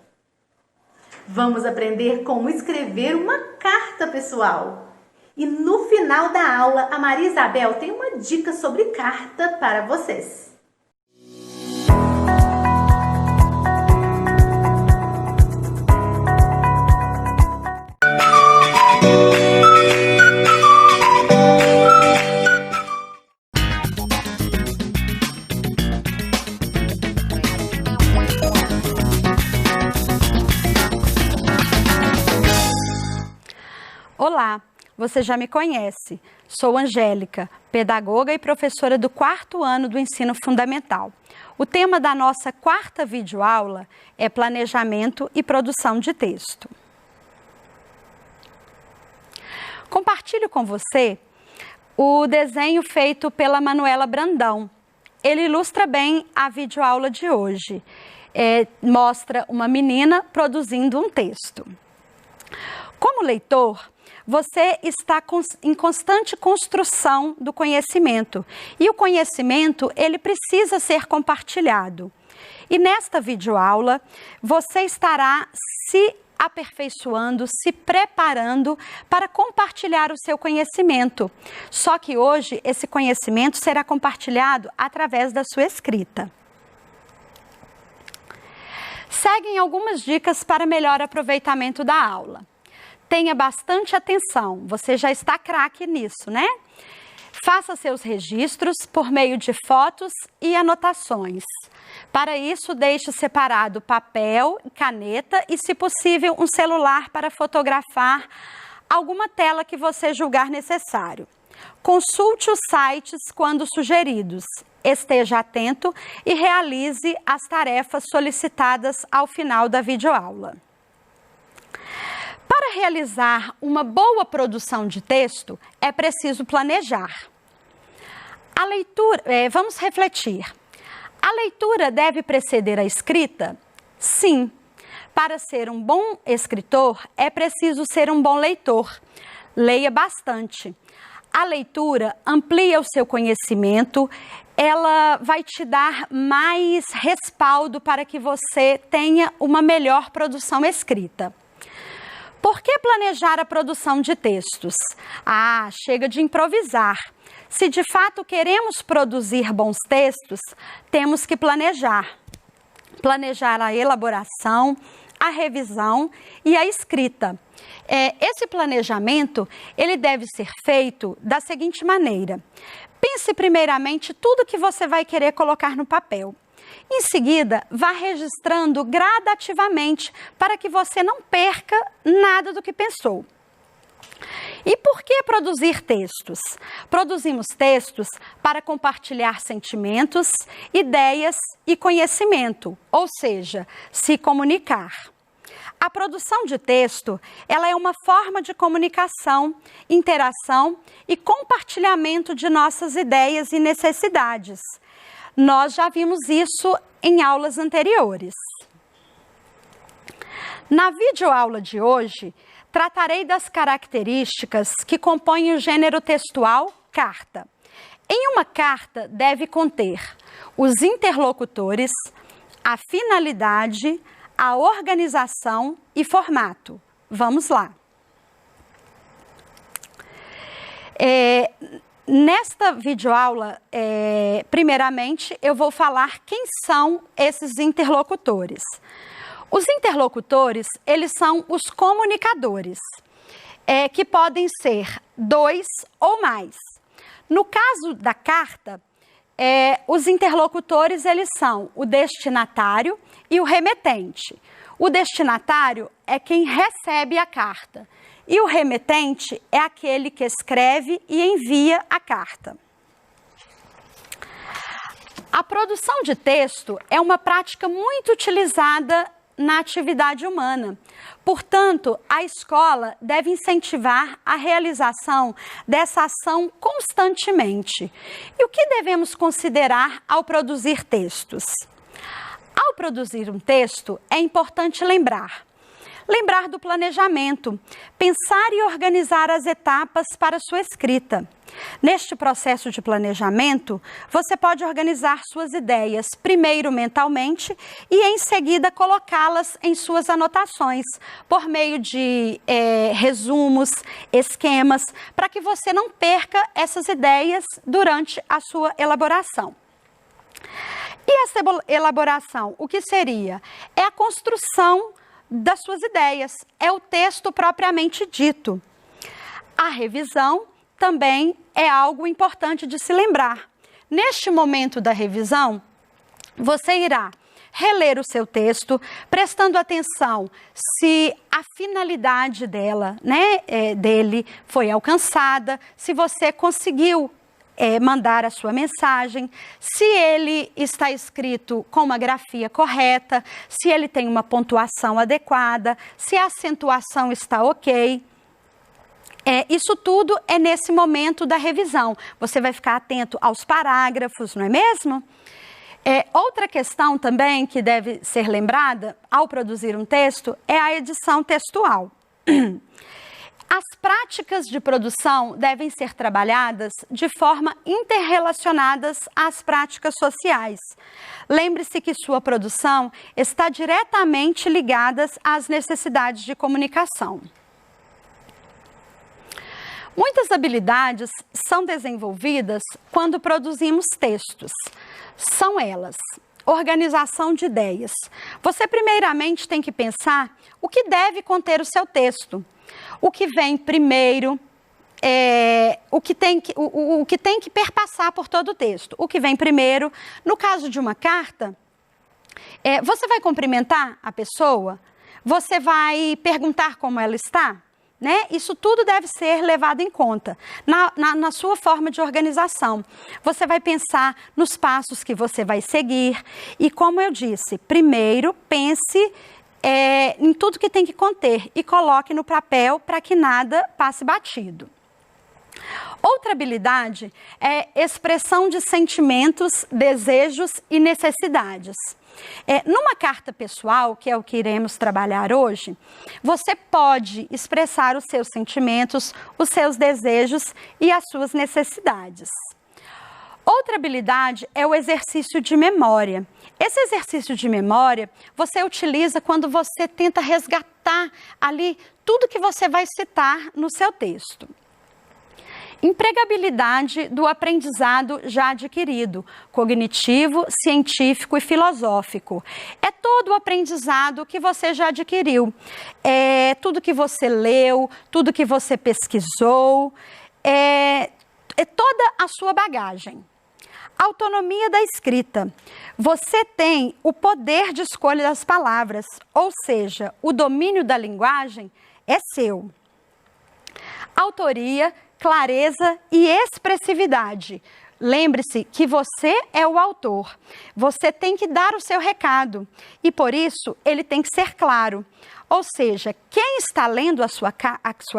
Vamos aprender como escrever uma carta pessoal. E no final da aula, a Maria Isabel tem uma dica sobre carta para vocês. Olá, você já me conhece. Sou Angélica, pedagoga e professora do 4º ano do ensino fundamental. O tema da nossa 4ª videoaula é planejamento e produção de texto. Compartilho com você o desenho feito pela Manuela Brandão. Ele ilustra bem a videoaula de hoje. Mostra uma menina produzindo um texto. Como leitor, você está em constante construção do conhecimento e o conhecimento ele precisa ser compartilhado. E nesta videoaula você estará se aperfeiçoando, se preparando para compartilhar o seu conhecimento. Só que hoje esse conhecimento será compartilhado através da sua escrita. Seguem algumas dicas para melhor aproveitamento da aula. Tenha bastante atenção, você já está craque nisso, né? Faça seus registros por meio de fotos e anotações. Para isso, deixe separado papel, caneta e, se possível, um celular para fotografar alguma tela que você julgar necessário. Consulte os sites quando sugeridos. Esteja atento e realize as tarefas solicitadas ao final da videoaula. Para realizar uma boa produção de texto, é preciso planejar. A leitura, vamos refletir. A leitura deve preceder a escrita? Sim. Para ser um bom escritor, é preciso ser um bom leitor. Leia bastante. A leitura amplia o seu conhecimento, ela vai te dar mais respaldo para que você tenha uma melhor produção escrita. Por que planejar a produção de textos? Ah, chega de improvisar. Se de fato queremos produzir bons textos, temos que planejar. Planejar a elaboração, a revisão e a escrita. Esse planejamento, ele deve ser feito da seguinte maneira. Pense primeiramente tudo que você vai querer colocar no papel. Em seguida, vá registrando gradativamente para que você não perca nada do que pensou. E por que produzir textos? Produzimos textos para compartilhar sentimentos, ideias e conhecimento, ou seja, se comunicar. A produção de texto, ela é uma forma de comunicação, interação e compartilhamento de nossas ideias e necessidades. Nós já vimos isso em aulas anteriores. Na videoaula de hoje, tratarei das características que compõem o gênero textual carta. Em uma carta deve conter os interlocutores, a finalidade, a organização e formato. Vamos lá. Nesta videoaula, primeiramente, eu vou falar quem são esses interlocutores. Os interlocutores, eles são os comunicadores, que podem ser 2 ou mais. No caso da carta, os interlocutores, eles são o destinatário e o remetente. O destinatário é quem recebe a carta e o remetente é aquele que escreve e envia a carta. A produção de texto é uma prática muito utilizada na atividade humana. Portanto, a escola deve incentivar a realização dessa ação constantemente. E o que devemos considerar ao produzir textos? Ao produzir um texto, é importante lembrar do planejamento, pensar e organizar as etapas para sua escrita. Neste processo de planejamento, você pode organizar suas ideias, primeiro mentalmente e em seguida colocá-las em suas anotações, por meio de resumos, esquemas, para que você não perca essas ideias durante a sua elaboração. E essa elaboração, o que seria? É a construção das suas ideias, é o texto propriamente dito. A revisão também é algo importante de se lembrar. Neste momento da revisão, você irá reler o seu texto, prestando atenção se a finalidade dele foi alcançada, se você conseguiu mandar a sua mensagem, se ele está escrito com uma grafia correta, se ele tem uma pontuação adequada, se a acentuação está ok. Isso tudo é nesse momento da revisão. Você vai ficar atento aos parágrafos, não é mesmo? Outra questão também que deve ser lembrada ao produzir um texto é a edição textual. As práticas de produção devem ser trabalhadas de forma interrelacionadas às práticas sociais. Lembre-se que sua produção está diretamente ligada às necessidades de comunicação. Muitas habilidades são desenvolvidas quando produzimos textos. São elas: organização de ideias. Você primeiramente tem que pensar o que deve conter o seu texto, o que vem primeiro, o que tem que perpassar por todo o texto, o que vem primeiro. No caso de uma carta, você vai cumprimentar a pessoa, você vai perguntar como ela está, né? Isso tudo deve ser levado em conta na sua forma de organização. Você vai pensar nos passos que você vai seguir e, como eu disse, primeiro pense em tudo que tem que conter e coloque no papel para que nada passe batido. Outra habilidade é expressão de sentimentos, desejos e necessidades. Numa carta pessoal, que é o que iremos trabalhar hoje, você pode expressar os seus sentimentos, os seus desejos e as suas necessidades. Outra habilidade é o exercício de memória. Esse exercício de memória você utiliza quando você tenta resgatar ali tudo que você vai citar no seu texto. Empregabilidade do aprendizado já adquirido, cognitivo, científico e filosófico. É todo o aprendizado que você já adquiriu, tudo que você leu, tudo que você pesquisou, é toda a sua bagagem. Autonomia da escrita. Você tem o poder de escolha das palavras, ou seja, o domínio da linguagem é seu. Autoria, clareza e expressividade. Lembre-se que você é o autor. Você tem que dar o seu recado e, por isso, ele tem que ser claro. Ou seja, quem está lendo a sua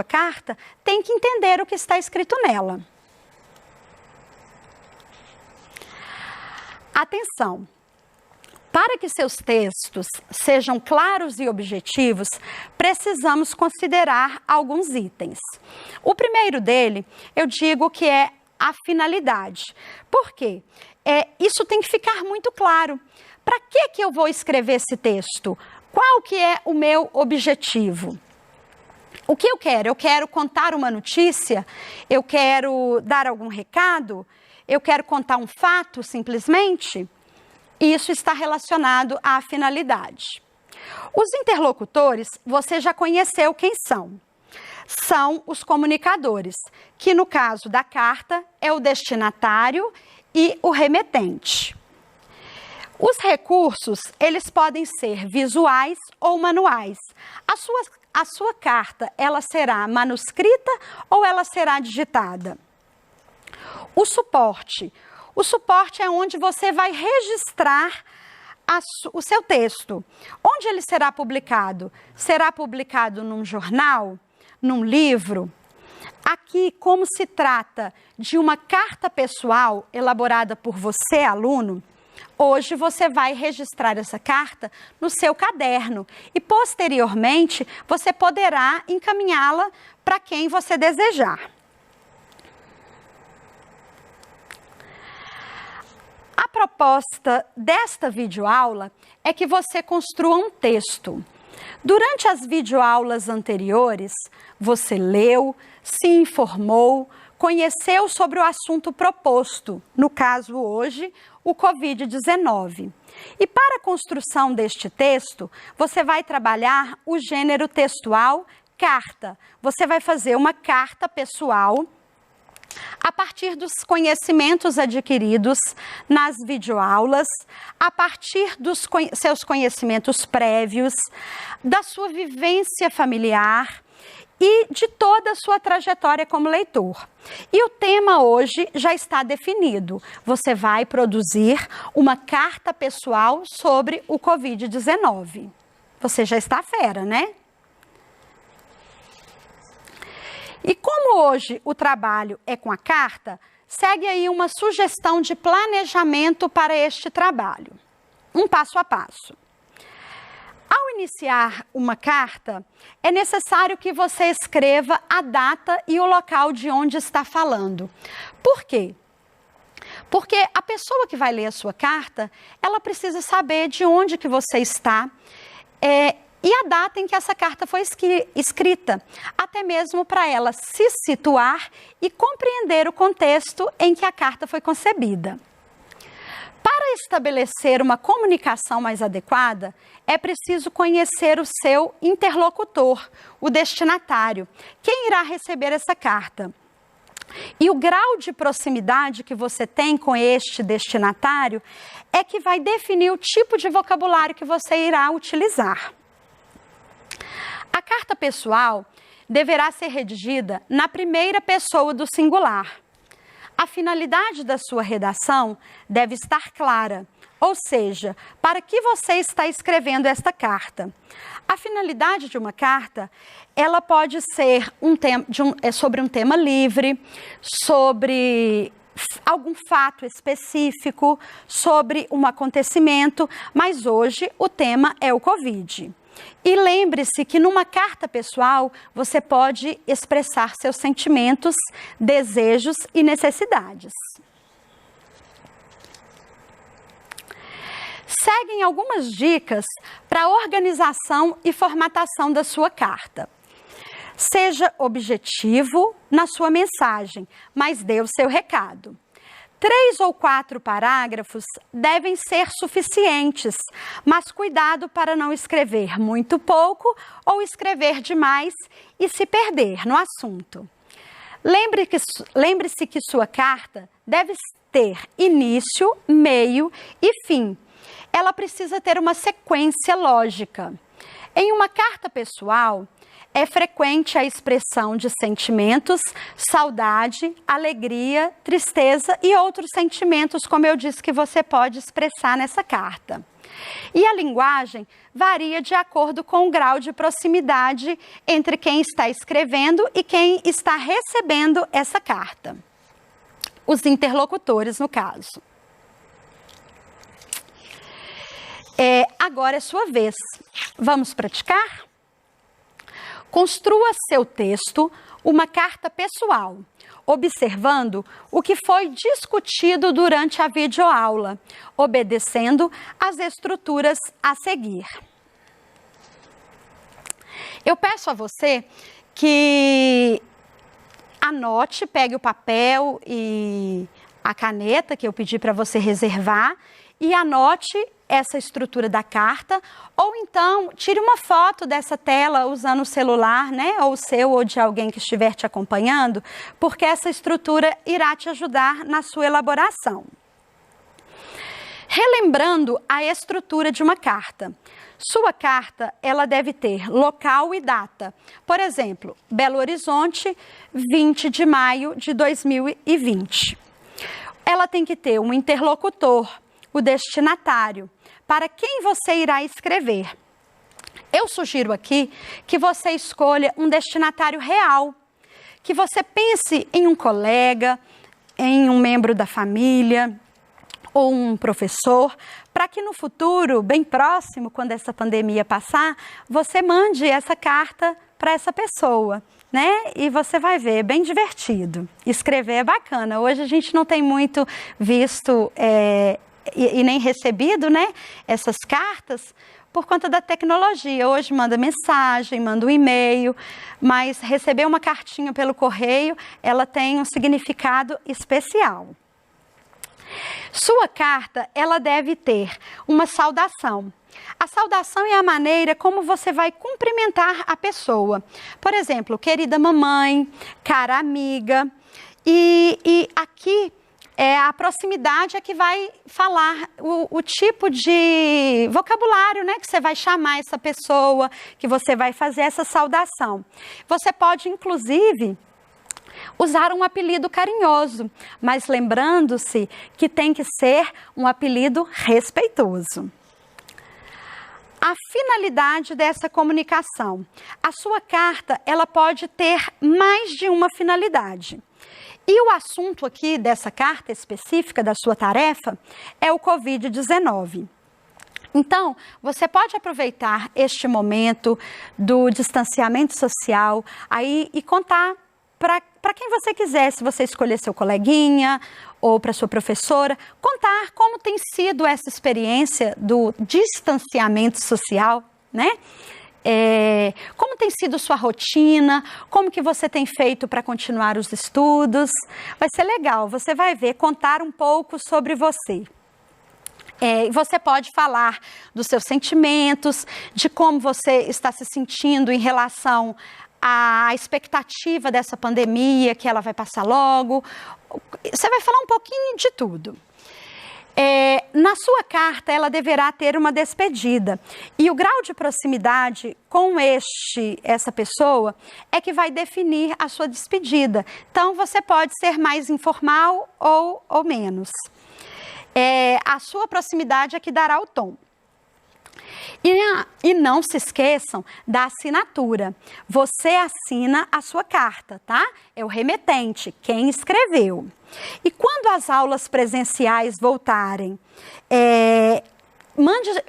carta tem que entender o que está escrito nela. Atenção! Para que seus textos sejam claros e objetivos, precisamos considerar alguns itens. O primeiro dele, eu digo que é a finalidade. Por quê? Isso tem que ficar muito claro. Para que eu vou escrever esse texto? Qual que é o meu objetivo? O que eu quero? Eu quero contar uma notícia? Eu quero dar algum recado? Eu quero contar um fato, simplesmente? Isso está relacionado à finalidade. Os interlocutores, você já conheceu quem são. São os comunicadores, que no caso da carta é o destinatário e o remetente. Os recursos, eles podem ser visuais ou manuais. A sua carta, ela será manuscrita ou ela será digitada? O suporte. O suporte é onde você vai registrar o seu texto. Onde ele será publicado? Será publicado num jornal? Num livro? Aqui, como se trata de uma carta pessoal elaborada por você, aluno, hoje você vai registrar essa carta no seu caderno e, posteriormente, você poderá encaminhá-la para quem você desejar. A proposta desta videoaula é que você construa um texto. Durante as videoaulas anteriores, você leu, se informou, conheceu sobre o assunto proposto, no caso hoje, o Covid-19. E para a construção deste texto, você vai trabalhar o gênero textual carta. Você vai fazer uma carta pessoal a partir dos conhecimentos adquiridos nas videoaulas, a partir dos seus conhecimentos prévios, da sua vivência familiar e de toda a sua trajetória como leitor. E o tema hoje já está definido. Você vai produzir uma carta pessoal sobre o Covid-19. Você já está fera, né? E como hoje o trabalho é com a carta, segue aí uma sugestão de planejamento para este trabalho. Um passo a passo. Ao iniciar uma carta, é necessário que você escreva a data e o local de onde está falando. Por quê? Porque a pessoa que vai ler a sua carta, ela precisa saber de onde que você está, e a data em que essa carta foi escrita, até mesmo para ela se situar e compreender o contexto em que a carta foi concebida. Para estabelecer uma comunicação mais adequada, é preciso conhecer o seu interlocutor, o destinatário, quem irá receber essa carta. E o grau de proximidade que você tem com este destinatário é que vai definir o tipo de vocabulário que você irá utilizar. A carta pessoal deverá ser redigida na primeira pessoa do singular. A finalidade da sua redação deve estar clara, ou seja, para que você está escrevendo esta carta. A finalidade de uma carta, ela pode ser sobre um tema livre, sobre algum fato específico, sobre um acontecimento, mas hoje o tema é o Covid. E lembre-se que numa carta pessoal você pode expressar seus sentimentos, desejos e necessidades. Seguem algumas dicas para a organização e formatação da sua carta. Seja objetivo na sua mensagem, mas dê o seu recado. 3 ou 4 parágrafos devem ser suficientes, mas cuidado para não escrever muito pouco ou escrever demais e se perder no assunto. Lembre-se que sua carta deve ter início, meio e fim. Ela precisa ter uma sequência lógica. Em uma carta pessoal, é frequente a expressão de sentimentos, saudade, alegria, tristeza e outros sentimentos, como eu disse, que você pode expressar nessa carta. E a linguagem varia de acordo com o grau de proximidade entre quem está escrevendo e quem está recebendo essa carta. Os interlocutores, no caso. Agora é sua vez. Vamos praticar? Construa seu texto, uma carta pessoal, observando o que foi discutido durante a videoaula, obedecendo às estruturas a seguir. Eu peço a você que anote, pegue o papel e a caneta que eu pedi para você reservar e anote essa estrutura da carta, ou então tire uma foto dessa tela usando o celular, né, ou o seu ou de alguém que estiver te acompanhando, porque essa estrutura irá te ajudar na sua elaboração. Relembrando a estrutura de uma carta. Sua carta, ela deve ter local e data. Por exemplo, Belo Horizonte, 20 de maio de 2020. Ela tem que ter um interlocutor, o destinatário, para quem você irá escrever. Eu sugiro aqui que você escolha um destinatário real, que você pense em um colega, em um membro da família ou um professor, para que no futuro, bem próximo, quando essa pandemia passar, você mande essa carta para essa pessoa, né? E você vai ver, é bem divertido. Escrever é bacana. Hoje a gente não tem muito visto e nem recebido, né, essas cartas por conta da tecnologia. Hoje manda mensagem, manda um e-mail, mas receber uma cartinha pelo correio, ela tem um significado especial. Sua carta, ela deve ter uma saudação. A saudação é a maneira como você vai cumprimentar a pessoa. Por exemplo, querida mamãe, cara amiga, e aqui a proximidade é que vai falar o tipo de vocabulário, né, que você vai chamar essa pessoa, que você vai fazer essa saudação. Você pode, inclusive, usar um apelido carinhoso, mas lembrando-se que tem que ser um apelido respeitoso. A finalidade dessa comunicação. A sua carta, ela pode ter mais de uma finalidade. E o assunto aqui dessa carta específica da sua tarefa é o Covid-19. Então, você pode aproveitar este momento do distanciamento social aí e contar para quem você quiser, se você escolher seu coleguinha ou para sua professora, contar como tem sido essa experiência do distanciamento social, né? Como tem sido sua rotina, como que você tem feito para continuar os estudos. Vai ser legal, você vai ver, contar um pouco sobre você. Você pode falar dos seus sentimentos, de como você está se sentindo em relação à expectativa dessa pandemia, que ela vai passar logo. Você vai falar um pouquinho de tudo. Na sua carta, ela deverá ter uma despedida. E o grau de proximidade com essa pessoa é que vai definir a sua despedida. Então, você pode ser mais informal ou menos. A sua proximidade é que dará o tom. E não se esqueçam da assinatura. Você assina a sua carta, tá? É o remetente, quem escreveu. E quando as aulas presenciais voltarem,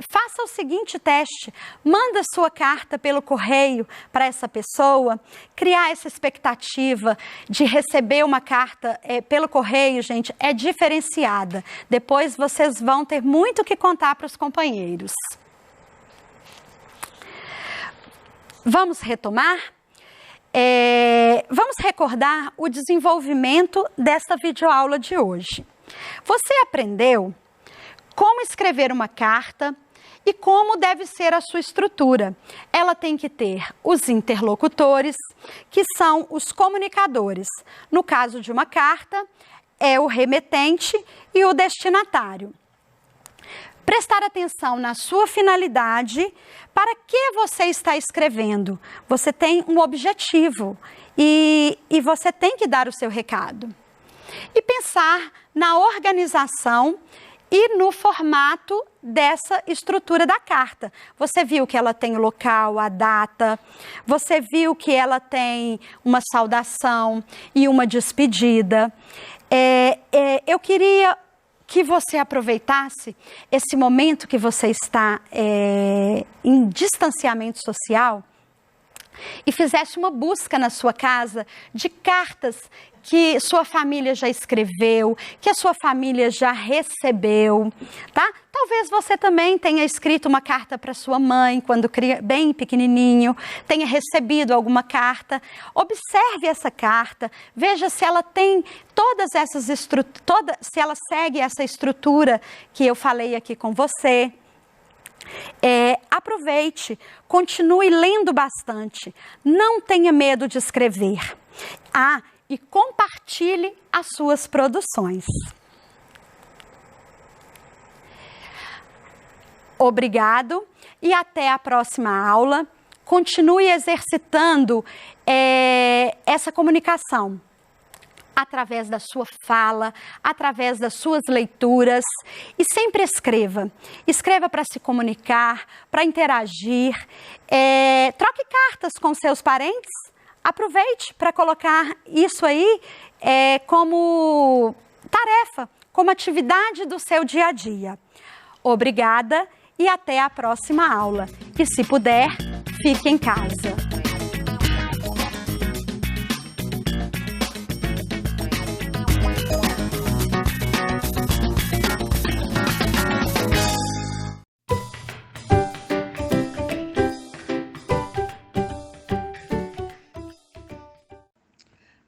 faça o seguinte teste, manda sua carta pelo correio para essa pessoa. Criar essa expectativa de receber uma carta pelo correio, gente, é diferenciada. Depois vocês vão ter muito o que contar para os companheiros. Vamos retomar? Vamos recordar o desenvolvimento desta videoaula de hoje. Você aprendeu como escrever uma carta e como deve ser a sua estrutura. Ela tem que ter os interlocutores, que são os comunicadores. No caso de uma carta, é o remetente e o destinatário. Prestar atenção na sua finalidade, para que você está escrevendo. Você tem um objetivo e você tem que dar o seu recado. E pensar na organização e no formato dessa estrutura da carta. Você viu que ela tem o local, a data, você viu que ela tem uma saudação e uma despedida. Eu queria que você aproveitasse esse momento que você está em distanciamento social e fizesse uma busca na sua casa de cartas que sua família já escreveu, que a sua família já recebeu, tá? Talvez você também tenha escrito uma carta para sua mãe quando bem pequenininho, tenha recebido alguma carta. Observe essa carta, veja se ela tem todas essas se ela segue essa estrutura que eu falei aqui com você. Aproveite, continue lendo bastante, não tenha medo de escrever. E compartilhe as suas produções. Obrigado e até a próxima aula. Continue exercitando essa comunicação através da sua fala, através das suas leituras e sempre escreva. Escreva para se comunicar, para interagir, troque cartas com seus parentes. Aproveite para colocar isso aí como tarefa, como atividade do seu dia a dia. Obrigada e até a próxima aula. E se puder, fique em casa.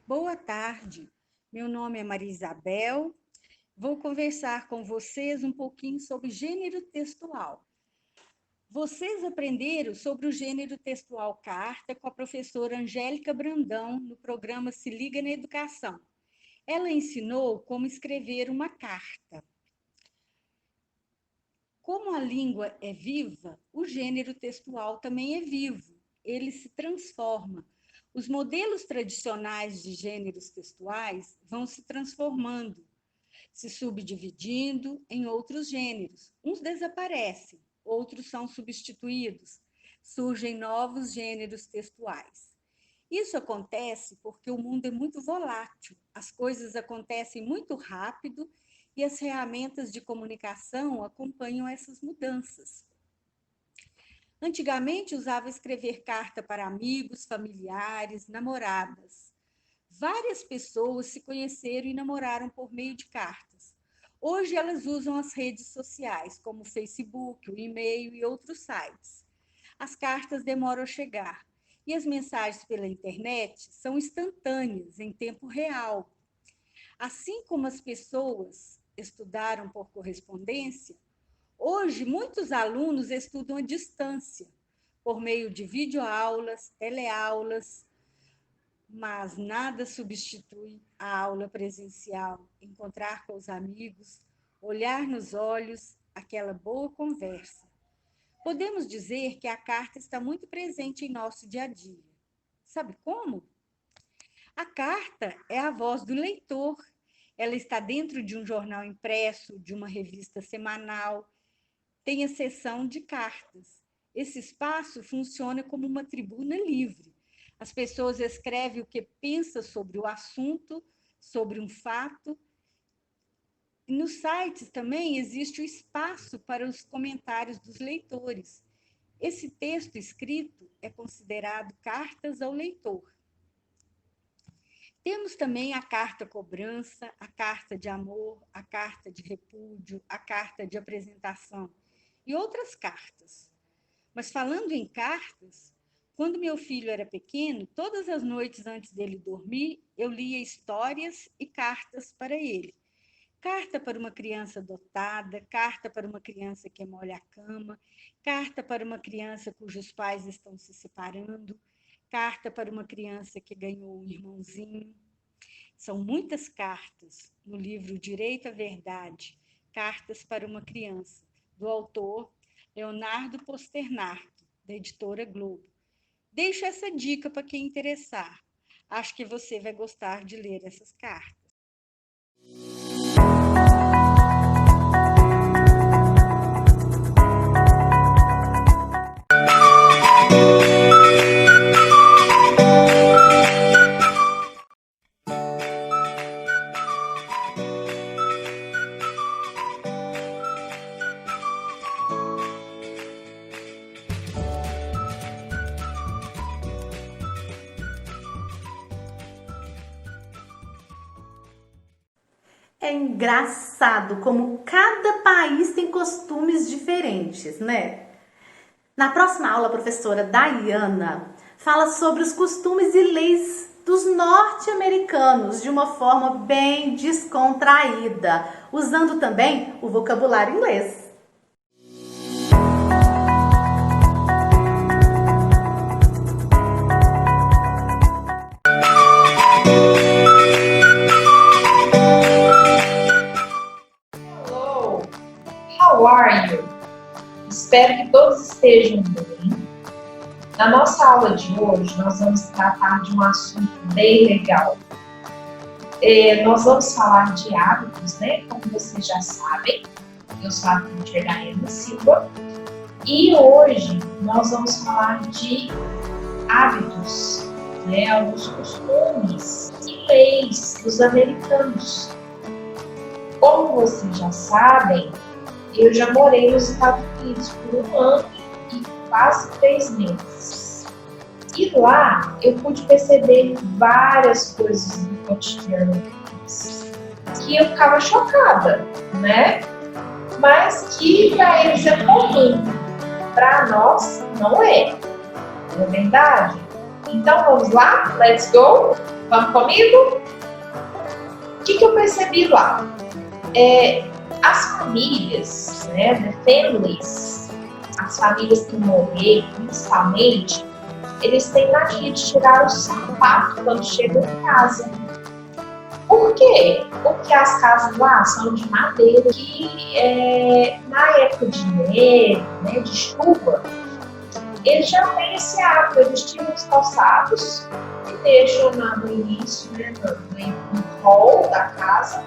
Boa tarde, meu nome é Maria Isabel, vou conversar com vocês um pouquinho sobre gênero textual. Vocês aprenderam sobre o gênero textual carta com a professora Angélica Brandão no programa Se Liga na Educação. Ela ensinou como escrever uma carta. Como a língua é viva, o gênero textual também é vivo, ele se transforma. Os modelos tradicionais de gêneros textuais vão se transformando, se subdividindo em outros gêneros. Uns desaparecem, outros são substituídos, surgem novos gêneros textuais. Isso acontece porque o mundo é muito volátil, as coisas acontecem muito rápido e as ferramentas de comunicação acompanham essas mudanças. Antigamente, usava escrever carta para amigos, familiares, namoradas. Várias pessoas se conheceram e namoraram por meio de cartas. Hoje, elas usam as redes sociais, como o Facebook, o e-mail e outros sites. As cartas demoram a chegar e as mensagens pela internet são instantâneas, em tempo real. Assim como as pessoas estudaram por correspondência, Hoje, muitos alunos estudam à distância, por meio de videoaulas, teleaulas, mas nada substitui a aula presencial, encontrar com os amigos, olhar nos olhos, aquela boa conversa. Podemos dizer que a carta está muito presente em nosso dia a dia. Sabe como? A carta é a voz do leitor. Ela está dentro de um jornal impresso, de uma revista semanal, tem a seção de cartas. Esse espaço funciona como uma tribuna livre. As pessoas escrevem o que pensam sobre o assunto, sobre um fato. Nos sites também existe o espaço para os comentários dos leitores. Esse texto escrito é considerado cartas ao leitor. Temos também a carta cobrança, a carta de amor, a carta de repúdio, a carta de apresentação e outras cartas. Mas falando em cartas, quando meu filho era pequeno, todas as noites antes dele dormir, eu lia histórias e cartas para ele. Carta para uma criança adotada, carta para uma criança que molha a cama, carta para uma criança cujos pais estão se separando, carta para uma criança que ganhou um irmãozinho. São muitas cartas no livro Direito à Verdade, Cartas para uma Criança, do autor Leonardo Posternark, da editora Globo. Deixo essa dica para quem interessar. Acho que você vai gostar de ler essas cartas. É engraçado como cada país tem costumes diferentes, né? Na próxima aula, a professora Dayana fala sobre os costumes e leis dos norte-americanos de uma forma bem descontraída, usando também o vocabulário inglês. How are you? Espero que todos estejam bem. Na nossa aula de hoje, nós vamos tratar de um assunto bem legal. Nós vamos falar de hábitos, né? Como vocês já sabem, eu sou a teacher Dayana Silva. E hoje nós vamos falar de hábitos, né? Alguns costumes e leis dos americanos. Como vocês já sabem, eu já morei nos Estados Unidos por 1 ano e quase 3 meses. E lá eu pude perceber várias coisas do cotidiano deles que eu ficava chocada, né? Mas que para eles é comum, para nós não é. Não é verdade? Então vamos lá? Let's go? Vamos comigo? O que eu percebi lá? As famílias, né, the families, as famílias que morreram, principalmente, eles têm mania de tirar o sapato quando chegam em casa. Por quê? Porque as casas lá são de madeira que na época de neve, né, de chuva, eles já têm esse hábito, eles tiram os calçados e deixam no início, né, no hall da casa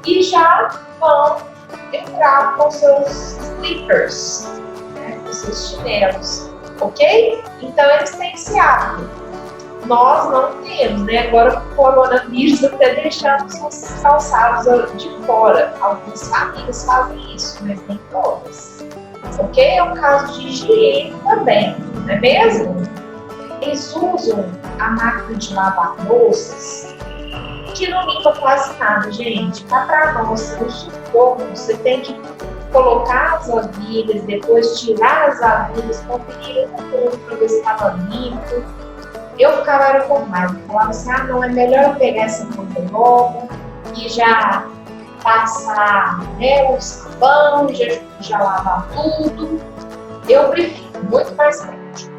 e já vão entrar com seus slippers, né, com seus chinelos, ok? Então eles têm esse hábito. Nós não temos, né? Agora com o coronavírus até deixamos os calçados de fora. Algumas famílias fazem isso, mas nem todas. Ok? É um caso de higiene também, não é mesmo? Eles usam a máquina de lavar louças, que não limpa quase nada, gente. Tá pra nós, no sufoco, você tem que colocar as vasilhas, depois tirar as vasilhas, conferir o para ver se estava limpo. Eu ficava com raiva, falava assim, não, é melhor eu pegar essa coisa logo e já passar, né, os banho, já lavar tudo. Eu prefiro, muito mais prático,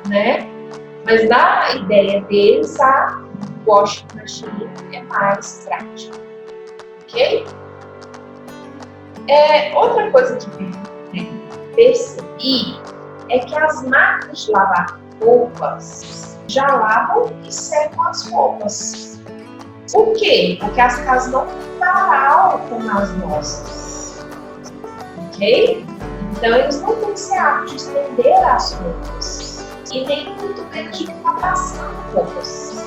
né? Mas na ideia deles, a washing machine é mais prática, ok? Outra coisa que percebi é que as máquinas de lavar roupas já lavam e secam as roupas. Por quê? Porque as casas não têm varal como as nossas, ok? Então eles não têm esse hábito de estender as roupas e nem muito menos de ficar passando roupas.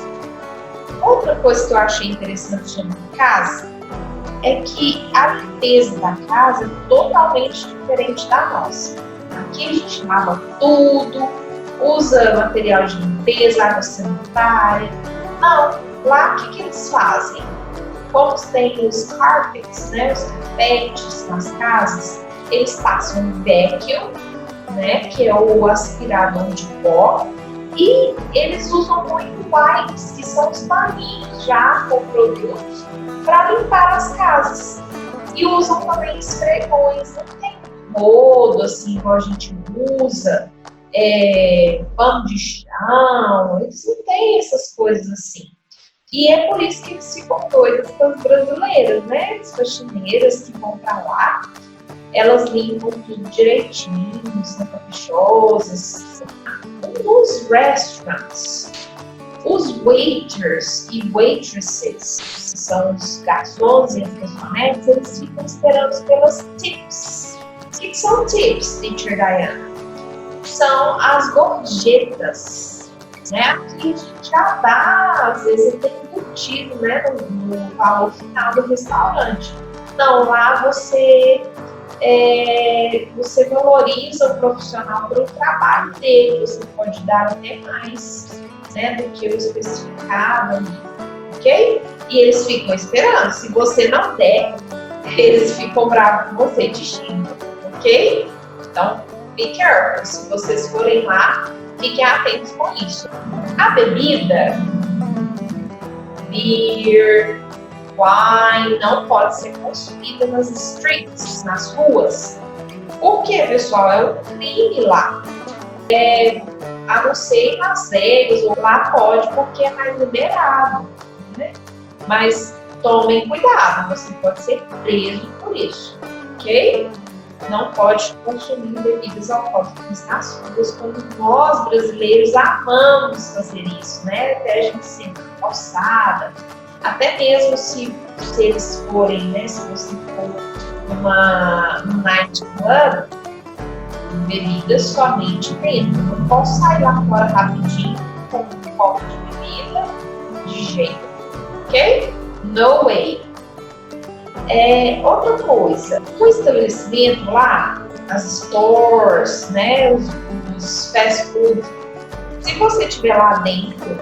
Outra coisa que eu achei interessante sobre casa é que a limpeza da casa é totalmente diferente da nossa. Aqui a gente lava tudo, usa material de limpeza, água sanitária. Não, lá o que eles fazem? Como tem os carpets, né, os tapetes nas casas, eles passam um vacuum, né, que é o aspirador de pó, e eles usam muito wipes, que são os paninhos já com produtos, para limpar as casas. E usam também esfregões, não tem rodo, assim, igual a gente usa, pano de chão, eles não têm essas coisas assim. E é por isso que eles ficam doidos com as brasileiras, né? As faxineiras que vão pra lá, elas limpam tudo direitinho, são caprichosas. Nos restaurants, os waiters e waitresses, que são os garçons e as garçonetes, eles ficam esperando pelas tips. O que são tips, Teacher Diana? São as gorjetas, né? Aqui a gente já dá, às vezes tem embutido, né, no valor final do restaurante. Não, lá você valoriza o profissional pelo trabalho dele, você pode dar até mais, né, do que o especificado ali, ok? E eles ficam esperando. Se você não der, eles ficam bravos com você, te xingam, ok? Então, be careful. Se vocês forem lá, fiquem atentos com isso. A bebida, beer, wine, não pode ser consumida nas streets, nas ruas. Por quê, pessoal? É um crime lá. A não ser em Las Vegas, ou lá pode porque é mais liberado, né? Mas tomem cuidado, você pode ser preso por isso, ok? Não pode consumir bebidas alcoólicas nas ruas, como nós brasileiros amamos fazer isso, né? Até a gente sempre calçada, até mesmo se eles forem, né? Se você for num night club, bebidas somente dentro. Não posso sair lá fora rapidinho com um copo de bebida, de jeito, ok? No way. Outra coisa, o estabelecimento lá, as stores, né, os fast food, se você estiver lá dentro,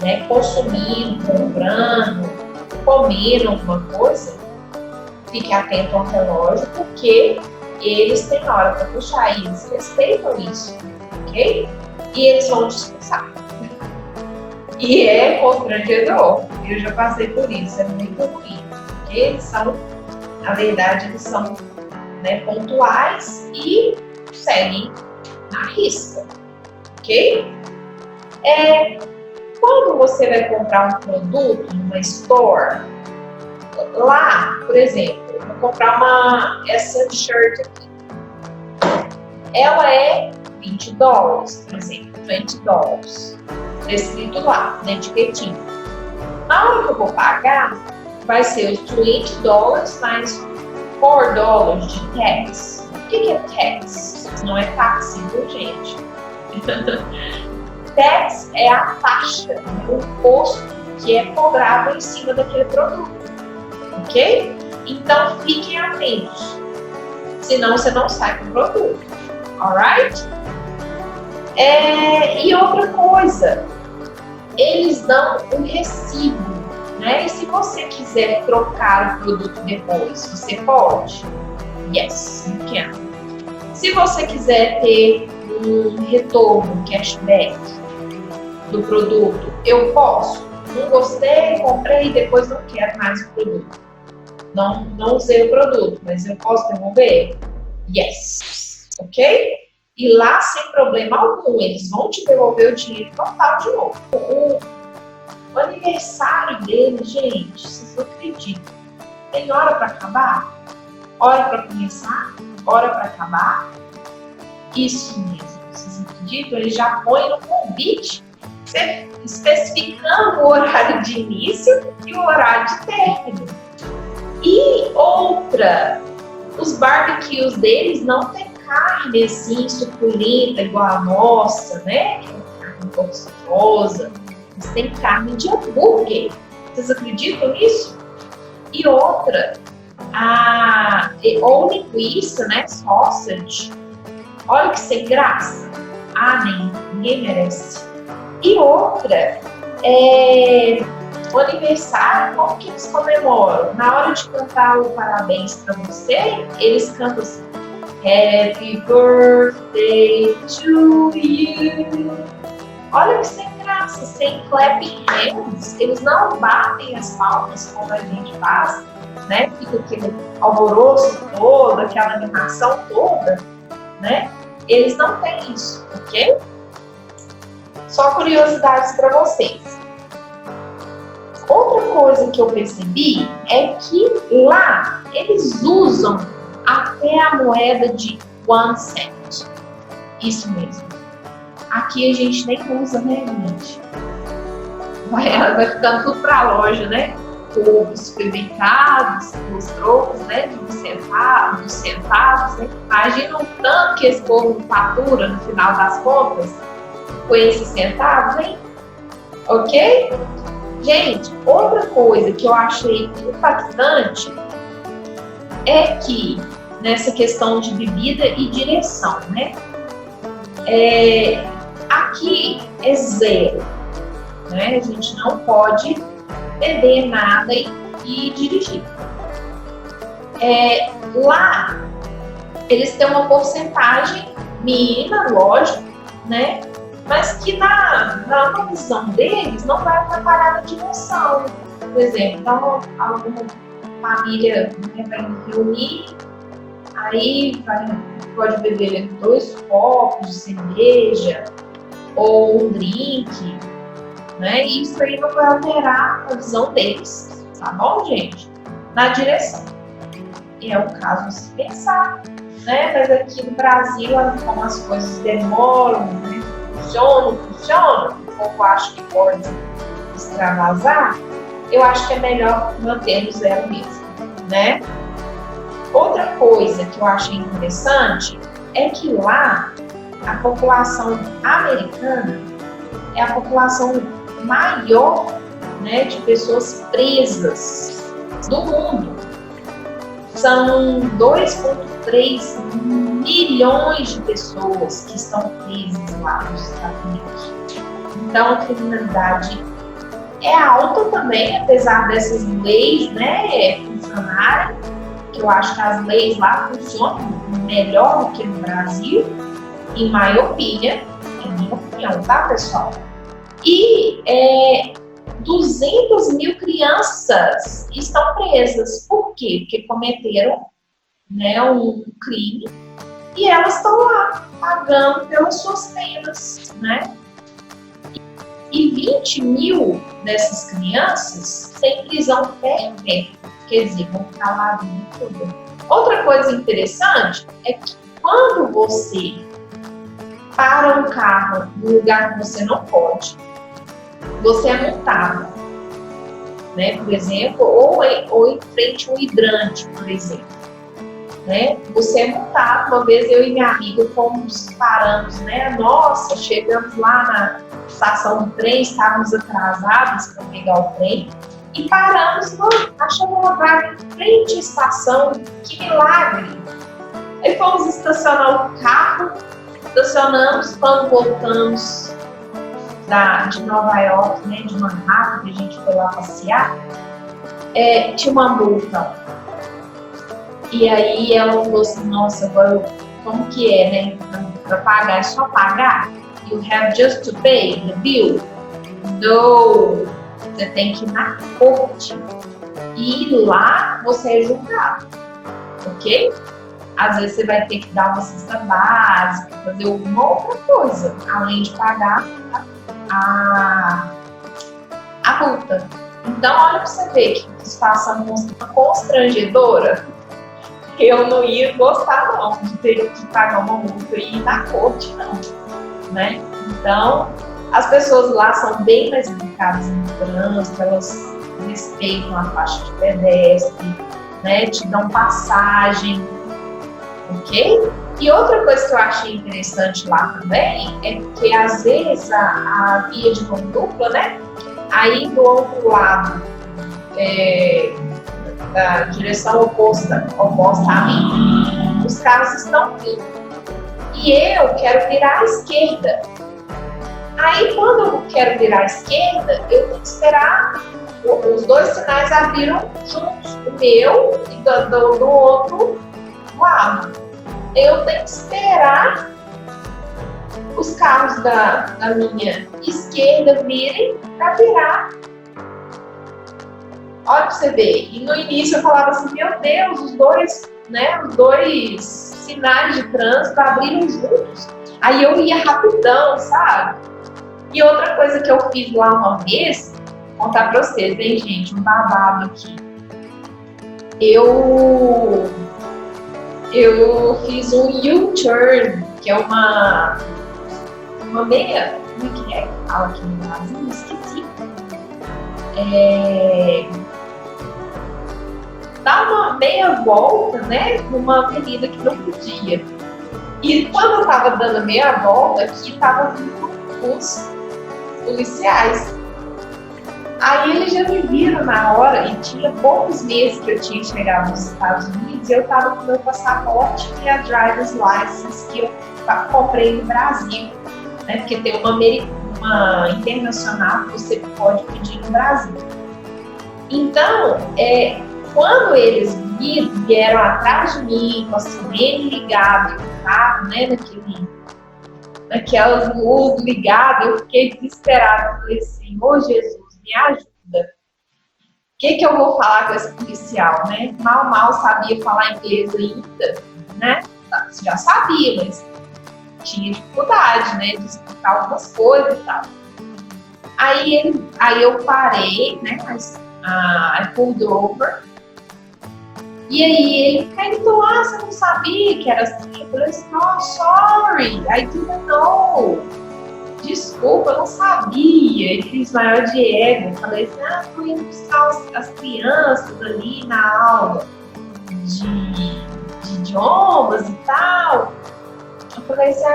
né, consumindo, comprando, comendo alguma coisa, fique atento ao relógio, porque eles têm hora para puxar e eles respeitam isso, ok? E eles vão te expulsar. E é constrangedor, eu já passei por isso, é muito ruim. Eles são, na verdade, eles são, né, pontuais e seguem na risca, ok? Quando você vai comprar um produto numa store, lá, por exemplo, eu vou comprar essa shirt aqui. Ela é $20, por exemplo, $20. Escrito lá, na etiquetinha. Na hora que eu vou pagar, vai ser os $20 mais $4 de tax. O que é tax? Não é táxi, viu, gente? Tax é a taxa, o imposto que é cobrado em cima daquele produto, ok? Então fiquem atentos, senão você não sai com o produto, alright? E outra coisa, eles dão um recibo, né? E se você quiser trocar o produto depois, você pode? Yes, you can. Se você quiser ter um retorno, cashback do produto, eu posso. Não gostei, comprei e depois não quero mais o produto. não usei o produto, mas eu posso devolver? Yes. Ok? E lá, sem problema algum, eles vão te devolver o dinheiro total de novo. O aniversário dele, gente, vocês não acreditam. Tem hora para acabar? Hora para começar? Hora para acabar? Isso mesmo. Vocês acreditam? Ele já põe no convite, especificando o horário de início e o horário de término. E outra, os barbecues deles não tem carne assim suculenta igual a nossa, né? Carne gostosa. Eles têm carne de hambúrguer. Vocês acreditam nisso? E outra, ou linguiça, né? Sausage. Olha que sem graça. Ninguém merece. E outra, o aniversário, como que eles comemoram? Na hora de cantar o parabéns para você, eles cantam assim: Happy birthday to you. Olha que sem graça, sem clapping hands. Eles não batem as palmas como a gente faz, né? Fica aquele alvoroço todo, aquela animação toda, né? Eles não têm isso, ok? Só curiosidades para vocês. Outra coisa que eu percebi é que lá eles usam até a moeda de 1 cent. Isso mesmo. Aqui a gente nem usa, né, gente? Vai ficando tudo para a loja, né? Os supermercados, os trocos, né? Dos centavos, né? Imagina o tanto que esse povo fatura no final das contas com esses centavos, hein? Ok? Gente, outra coisa que eu achei impactante é que nessa questão de bebida e direção, né? Aqui é 0, né? A gente não pode beber nada e dirigir. Lá, eles têm uma porcentagem mínima, lógico, né? Mas que na visão deles não vai atrapalhar a direção. Por exemplo, então, alguma família vai reunir, aí pode beber 2 copos de cerveja ou um drink, né? E isso aí não vai alterar a visão deles, tá bom, gente? Na direção. E é o caso de se pensar, né? Mas aqui no Brasil, como as coisas demoram, né? Funciona, o povo acha que pode extravasar, eu acho que é melhor manter no 0 mesmo, né? Outra coisa que eu achei interessante é que lá a população americana é a população maior, né, de pessoas presas do mundo. São 2,3 milhões de pessoas que estão presas lá nos Estados Unidos. Então a criminalidade é alta também, apesar dessas leis, né, funcionarem, que eu acho que as leis lá funcionam melhor do que no Brasil, em minha opinião, tá, pessoal? E 200 mil crianças estão presas. Por quê? Porque cometeram, né, um crime e elas estão lá pagando pelas suas penas, né? E 20 mil dessas crianças têm prisão perpétua, quer dizer, vão ficar lá a vida toda. Outra coisa interessante é que quando você para um carro no lugar que você não pode, você é multado, né? Por exemplo, ou em frente a um hidrante, por exemplo, né? Você é multado. Uma vez eu e minha amiga paramos, né? Nossa, chegamos lá na estação do trem, estávamos atrasados para pegar o trem e paramos, achamos uma vaga em frente à estação. Que milagre! Aí fomos estacionar o carro, estacionamos. Quando voltamos de Nova York, né, de Manhattan, que a gente foi lá passear, tinha uma multa. E aí ela falou assim: nossa, agora como que é, né? Para pagar, é só pagar? You have just to pay the bill? No! Você tem que ir na corte E lá você é julgado, ok? Às vezes você vai ter que dar uma cesta básica, fazer alguma outra coisa, além de pagar a multa. Então, olha para você ver que situação constrangedora. Eu não ia gostar, não, de ter que pagar uma multa e ir na corte, não, né? Então, as pessoas lá são bem mais educadas no trânsito, elas respeitam a faixa de pedestre, né? Te dão passagem, ok? E outra coisa que eu achei interessante lá também é que às vezes a via de mão dupla, né? Aí do outro lado, da direção oposta a mim, os carros estão vindo. E eu quero virar à esquerda. Aí quando eu quero virar à esquerda, eu tenho que esperar. Os dois sinais abriram juntos, o meu e do outro lado. Eu tenho que esperar os carros da minha esquerda virem para virar. Olha pra você ver. E no início eu falava assim, meu Deus, os dois sinais de trânsito abriram juntos. Aí eu ia rapidão, sabe? E outra coisa que eu fiz lá uma vez, vou contar pra vocês, hein, gente? Um babado aqui. Eu fiz um U-turn, que é uma meia. Como é que fala aqui no Brasil? Esqueci. Dá uma meia volta, né? Numa avenida que não podia. E quando eu tava dando a meia volta, aqui tava vindo os policiais. Aí eles já me viram na hora, e tinha poucos meses que eu tinha chegado nos Estados Unidos, e eu tava com meu passaporte e a driver's license que eu comprei no Brasil, né? Porque tem uma internacional que você pode pedir no Brasil. Então, quando eles vieram atrás de mim, com a sirene ligada, o carro, né, naquelas luzes ligadas, eu fiquei desesperada. Eu falei, Senhor Jesus, me ajuda. O que eu vou falar com esse policial, né? Mal sabia falar inglês ainda, né? Já sabia, mas tinha dificuldade, né, de explicar algumas coisas e tal. Aí eu parei, né, I pulled over. E aí ele perguntou, você não sabia que era assim? Eu falei assim, no, sorry, I didn't know. Desculpa, eu não sabia. Ele fez maior de ego. Eu falei assim, fui indo buscar as crianças ali na aula de idiomas e tal. Eu falei assim,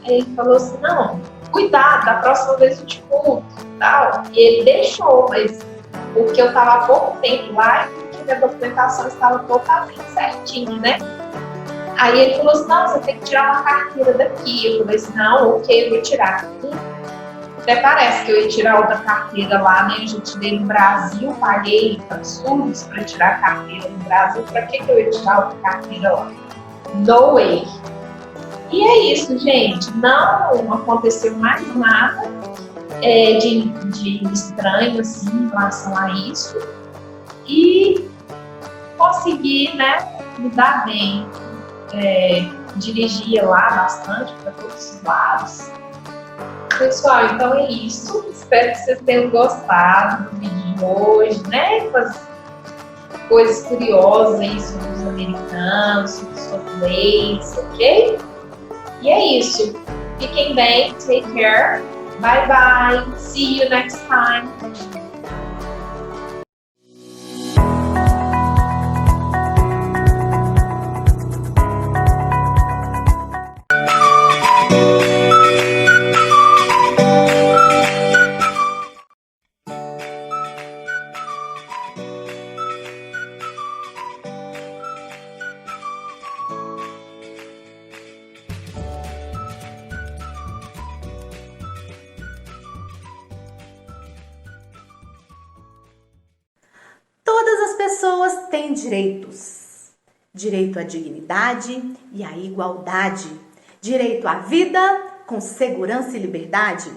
ele falou assim, não, cuidado, da próxima vez eu te conto e tal. E ele deixou, mas porque eu estava há pouco tempo lá e porque a documentação estava totalmente certinha, né? Aí ele falou assim, não, você tem que tirar uma carteira daqui. Eu falei assim, não, ok, eu vou tirar. Até parece que eu ia tirar outra carteira lá, né? Eu já tirei no Brasil, paguei absurdos para tirar a carteira no Brasil. Para que eu ia tirar outra carteira lá? No way. E é isso, gente. Não aconteceu mais nada de estranho, assim, em relação a isso. E consegui, né, me dar bem. Dirigia lá bastante para todos os lados. Pessoal, então é isso. Espero que vocês tenham gostado do vídeo de hoje, né? Com as coisas curiosas aí sobre os americanos, sobre suas leis, ok? E é isso. Fiquem bem, take care. Bye bye. See you next time. Todas as pessoas têm direitos. Direito à dignidade e à igualdade. Direito à vida com segurança e liberdade.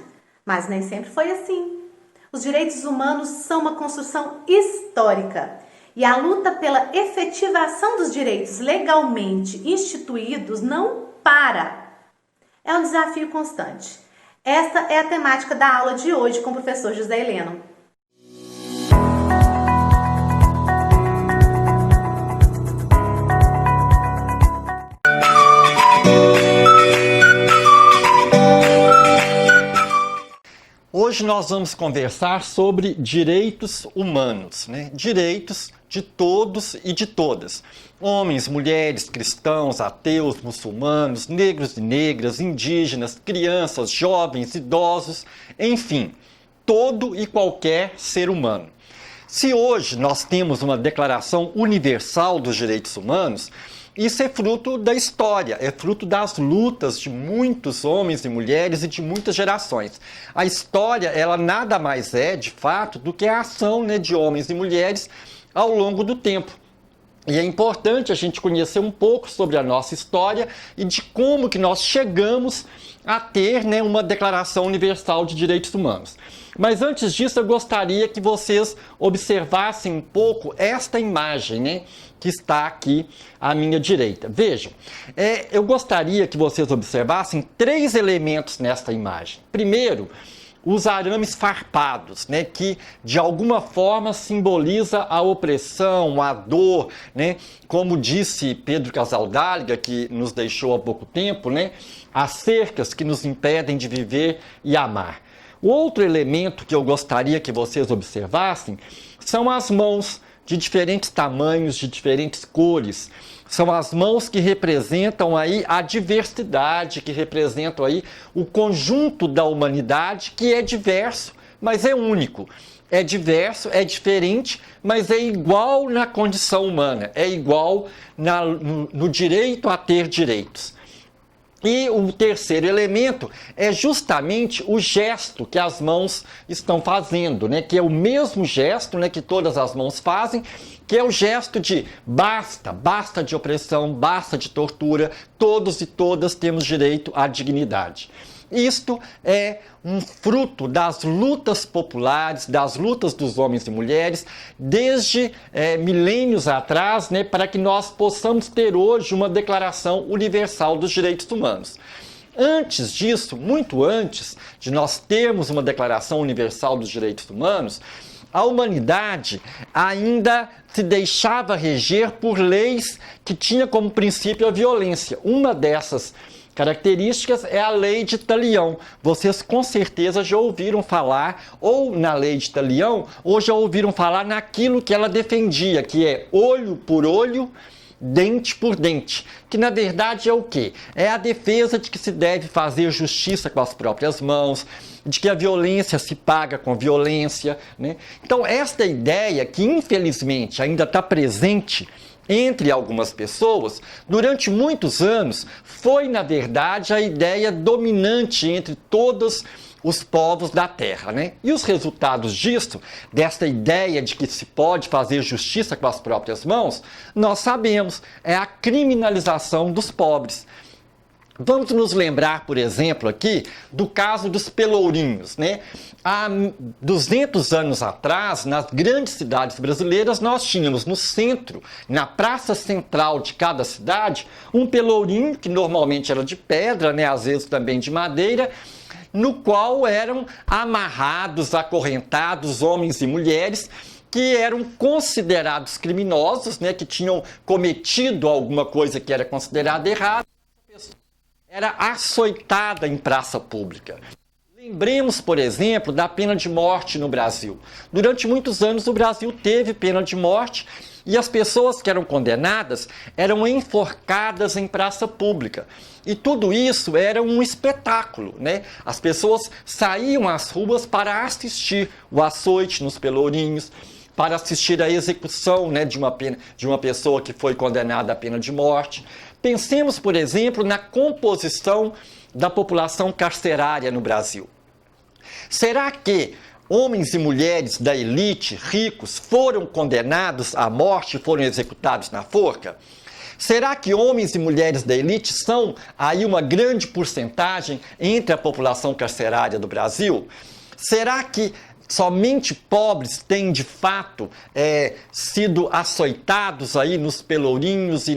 Mas nem sempre foi assim. Os direitos humanos são uma construção histórica E a luta pela efetivação dos direitos legalmente instituídos não para. É um desafio constante. Esta é a temática da aula de hoje com o professor José Heleno. Hoje nós vamos conversar sobre direitos humanos, né? Direitos de todos e de todas. Homens, mulheres, cristãos, ateus, muçulmanos, negros e negras, indígenas, crianças, jovens, idosos, enfim, todo e qualquer ser humano. Se hoje nós temos uma Declaração Universal dos Direitos Humanos, isso é fruto da história, é fruto das lutas de muitos homens e mulheres e de muitas gerações. A história, ela nada mais é, de fato, do que a ação, né, de homens e mulheres ao longo do tempo. E é importante a gente conhecer um pouco sobre a nossa história e de como que nós chegamos a ter, né, uma Declaração Universal de Direitos Humanos. Mas antes disso, eu gostaria que vocês observassem um pouco esta imagem, né, que está aqui à minha direita. Vejam, eu gostaria que vocês observassem 3 elementos nesta imagem. Primeiro, os arames farpados, né, que de alguma forma simboliza a opressão, a dor, né, como disse Pedro Casaldáliga, que nos deixou há pouco tempo, né, as cercas que nos impedem de viver e amar. O outro elemento que eu gostaria que vocês observassem são as mãos de diferentes tamanhos, de diferentes cores. São as mãos que representam aí a diversidade, que representam aí o conjunto da humanidade, que é diverso, mas é único. É diverso, é diferente, mas é igual na condição humana, é igual no direito a ter direitos. E o terceiro elemento é justamente o gesto que as mãos estão fazendo, né? Que é o mesmo gesto, né, que todas as mãos fazem, que é o gesto de basta, basta de opressão, basta de tortura, todos e todas temos direito à dignidade. Isto é um fruto das lutas populares, das lutas dos homens e mulheres, desde milênios atrás, né, para que nós possamos ter hoje uma Declaração Universal dos Direitos Humanos. Antes disso, muito antes de nós termos uma Declaração Universal dos Direitos Humanos, a humanidade ainda se deixava reger por leis que tinham como princípio a violência. Uma dessas características é a Lei de Talião. Vocês com certeza já ouviram falar ou na Lei de Talião ou já ouviram falar naquilo que ela defendia, que é olho por olho, dente por dente, que na verdade é o quê? É a defesa de que se deve fazer justiça com as próprias mãos, de que a violência se paga com violência, né? Então esta ideia que infelizmente ainda está presente entre algumas pessoas, durante muitos anos, foi, na verdade, a ideia dominante entre todos os povos da Terra, né? E os resultados disso, dessa ideia de que se pode fazer justiça com as próprias mãos, nós sabemos, é a criminalização dos pobres. Vamos nos lembrar, por exemplo, aqui do caso dos pelourinhos, né? Há 200 anos atrás, nas grandes cidades brasileiras, nós tínhamos no centro, na praça central de cada cidade, um pelourinho, que normalmente era de pedra, né? Às vezes também de madeira, no qual eram amarrados, acorrentados homens e mulheres que eram considerados criminosos, né? Que tinham cometido alguma coisa que era considerada errada. Era açoitada em praça pública. Lembremos, por exemplo, da pena de morte no Brasil. Durante muitos anos o Brasil teve pena de morte e as pessoas que eram condenadas eram enforcadas em praça pública. E tudo isso era um espetáculo, né? As pessoas saíam às ruas para assistir o açoite nos pelourinhos, para assistir a execução, né, de uma pessoa que foi condenada à pena de morte. Pensemos, por exemplo, na composição da população carcerária no Brasil. Será que homens e mulheres da elite, ricos, foram condenados à morte e foram executados na forca? Será que homens e mulheres da elite são aí uma grande porcentagem entre a população carcerária do Brasil? Será que somente pobres têm de fato sido açoitados aí nos pelourinhos e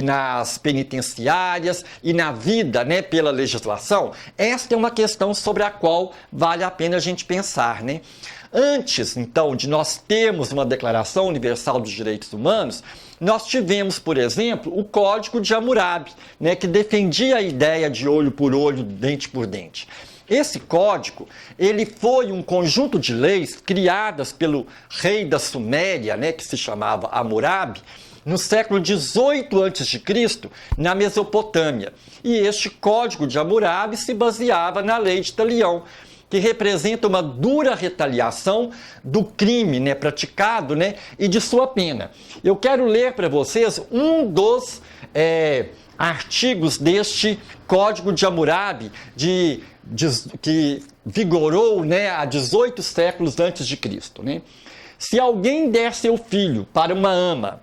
nas penitenciárias e na vida, né, pela legislação? Esta é uma questão sobre a qual vale a pena a gente pensar, né? Antes, então, de nós termos uma Declaração Universal dos Direitos Humanos, nós tivemos, por exemplo, o Código de Hammurabi, né, que defendia a ideia de olho por olho, dente por dente. Esse código, ele foi um conjunto de leis criadas pelo rei da Suméria, né, que se chamava Hammurabi, no século XVIII a.C., na Mesopotâmia. E este Código de Hammurabi se baseava na Lei de Talião, que representa uma dura retaliação do crime, né, praticado, né, e de sua pena. Eu quero ler para vocês um dos artigos deste Código de Hammurabi, que vigorou, né, há 18 séculos antes de Cristo, né? Se alguém der seu filho para uma ama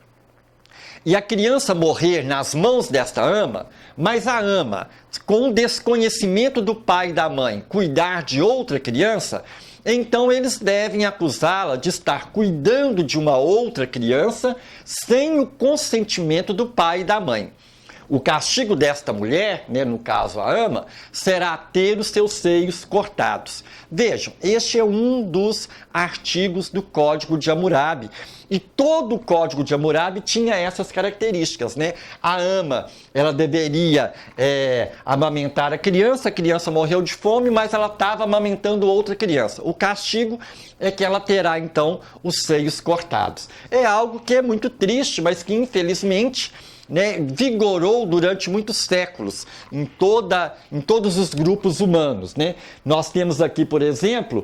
e a criança morrer nas mãos desta ama, mas a ama, com o desconhecimento do pai e da mãe, cuidar de outra criança, então eles devem acusá-la de estar cuidando de uma outra criança sem o consentimento do pai e da mãe. O castigo desta mulher, né, no caso a ama, será ter os seus seios cortados. Vejam, este é um dos artigos do Código de Hammurabi. E todo o Código de Hammurabi tinha essas características, né? A ama, ela deveria amamentar a criança morreu de fome, mas ela estava amamentando outra criança. O castigo é que ela terá, então, os seios cortados. É algo que é muito triste, mas que, infelizmente, né, vigorou durante muitos séculos em todos os grupos humanos, né? Nós temos aqui, por exemplo,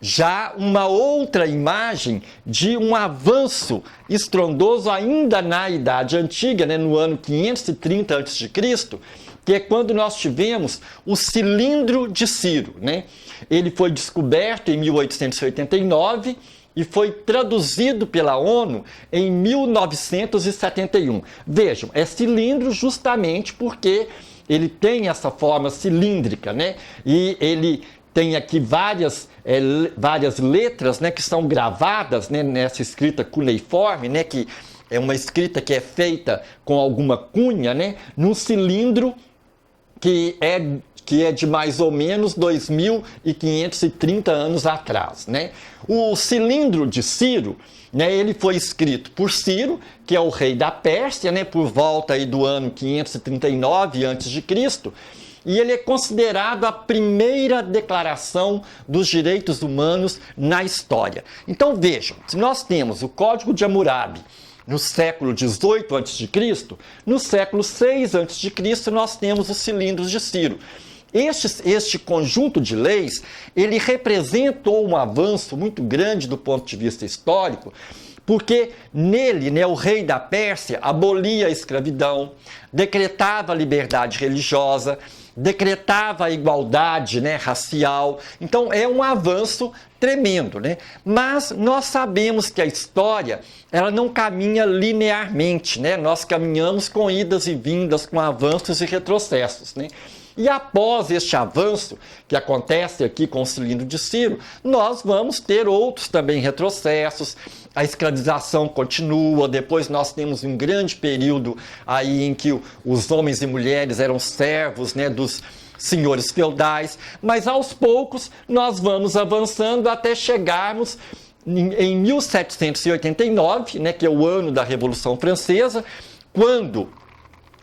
já uma outra imagem de um avanço estrondoso ainda na Idade Antiga, né, no ano 530 a.C., que é quando nós tivemos o cilindro de Ciro, né? Ele foi descoberto em 1889 e foi traduzido pela ONU em 1971. Vejam, é cilindro justamente porque ele tem essa forma cilíndrica, né? E ele tem aqui várias letras, né, que são gravadas, né, nessa escrita cuneiforme, né, que é uma escrita que é feita com alguma cunha, né, num cilindro que é de mais ou menos 2.530 anos atrás, né? O cilindro de Ciro, né, ele foi escrito por Ciro, que é o rei da Pérsia, né, por volta aí do ano 539 a.C., e ele é considerado a primeira declaração dos direitos humanos na história. Então vejam, se nós temos o Código de Hammurabi no século XVIII a.C., no século VI a.C. nós temos os cilindros de Ciro. Este conjunto de leis, ele representou um avanço muito grande do ponto de vista histórico, porque nele, né, o rei da Pérsia abolia a escravidão, decretava a liberdade religiosa, decretava a igualdade, né, racial. Então é um avanço tremendo, né? Mas nós sabemos que a história, ela não caminha linearmente, né? Nós caminhamos com idas e vindas, com avanços e retrocessos, né? E após este avanço, que acontece aqui com o cilindro de Ciro, nós vamos ter outros também retrocessos. A escravização continua, depois nós temos um grande período aí em que os homens e mulheres eram servos, né, dos senhores feudais, mas aos poucos nós vamos avançando até chegarmos em 1789, né, que é o ano da Revolução Francesa, quando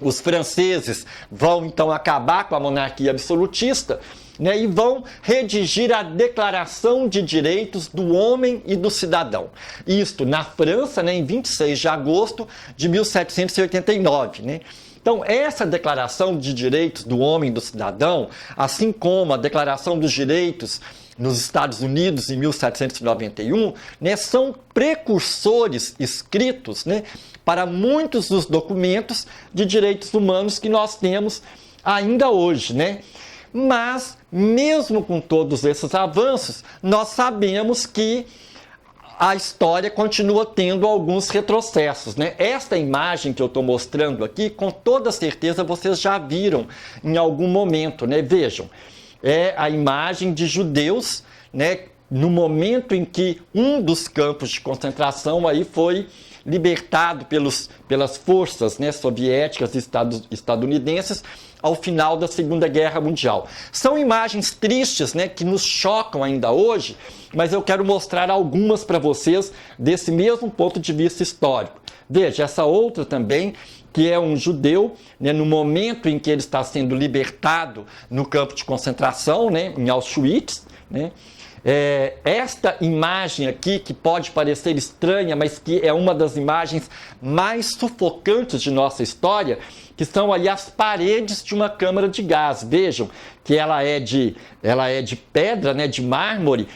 os franceses vão então acabar com a monarquia absolutista, né, e vão redigir a Declaração de Direitos do Homem e do Cidadão. Isto na França, né, em 26 de agosto de 1789. Né? Então, essa Declaração de Direitos do Homem e do Cidadão, assim como a Declaração dos Direitos nos Estados Unidos em 1791, né, são precursores escritos, né, para muitos dos documentos de direitos humanos que nós temos ainda hoje, né? Mas, mesmo com todos esses avanços, nós sabemos que a história continua tendo alguns retrocessos, né? Esta imagem que eu estou mostrando aqui, com toda certeza vocês já viram em algum momento, né? Vejam, é a imagem de judeus, né, no momento em que um dos campos de concentração aí foi libertado pelas forças, né, soviéticas e estadunidenses ao final da Segunda Guerra Mundial. São imagens tristes, né, que nos chocam ainda hoje, mas eu quero mostrar algumas para vocês desse mesmo ponto de vista histórico. Veja, essa outra também, que é um judeu, né, no momento em que ele está sendo libertado no campo de concentração, né, em Auschwitz, né. Esta imagem aqui, que pode parecer estranha, mas que é uma das imagens mais sufocantes de nossa história, que são ali as paredes de uma câmara de gás. Vejam que ela é de pedra, né, de mármore.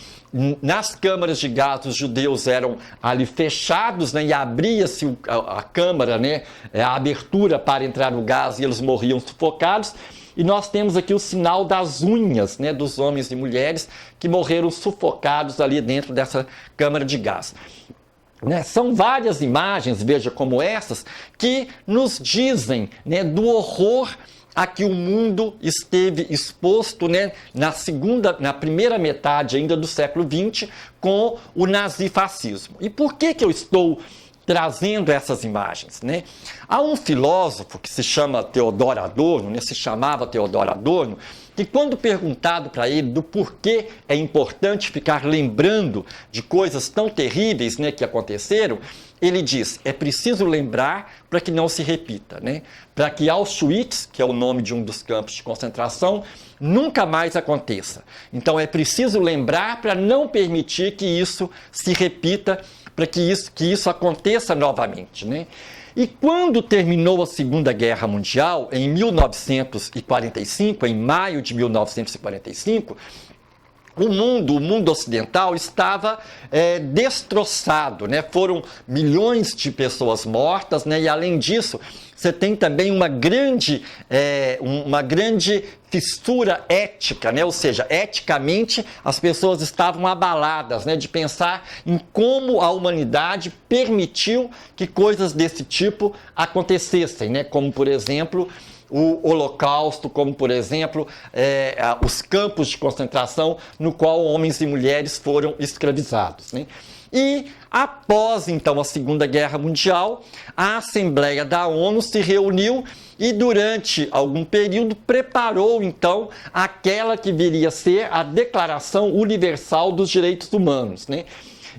Nas câmaras de gás, os judeus eram ali fechados, né, e abria-se a câmara, né, a abertura para entrar no gás, e eles morriam sufocados. E nós temos aqui o sinal das unhas, né, dos homens e mulheres que morreram sufocados ali dentro dessa câmara de gás. Né, são várias imagens, veja, como essas, que nos dizem, né, do horror a que o mundo esteve exposto, né, na primeira metade ainda do século XX com o nazifascismo. E por que eu estou trazendo essas imagens, né? Há um filósofo que se chama Theodor Adorno, né, se chamava Theodor Adorno, que quando perguntado para ele do porquê é importante ficar lembrando de coisas tão terríveis, né, que aconteceram, ele diz, é preciso lembrar para que não se repita, né? Para que Auschwitz, que é o nome de um dos campos de concentração, nunca mais aconteça. Então é preciso lembrar para não permitir que isso se repita, para que isso aconteça novamente, né? E quando terminou a Segunda Guerra Mundial, em 1945, em maio de 1945, o mundo ocidental estava destroçado, né? Foram milhões de pessoas mortas, né? E além disso, você tem também uma grande fissura ética, né? Ou seja, eticamente as pessoas estavam abaladas, né? De pensar em como a humanidade permitiu que coisas desse tipo acontecessem, né? Como, por exemplo, o Holocausto, como, por exemplo, os campos de concentração no qual homens e mulheres foram escravizados, né? E após, então, a Segunda Guerra Mundial, a Assembleia da ONU se reuniu e, durante algum período, preparou, então, aquela que viria a ser a Declaração Universal dos Direitos Humanos, né?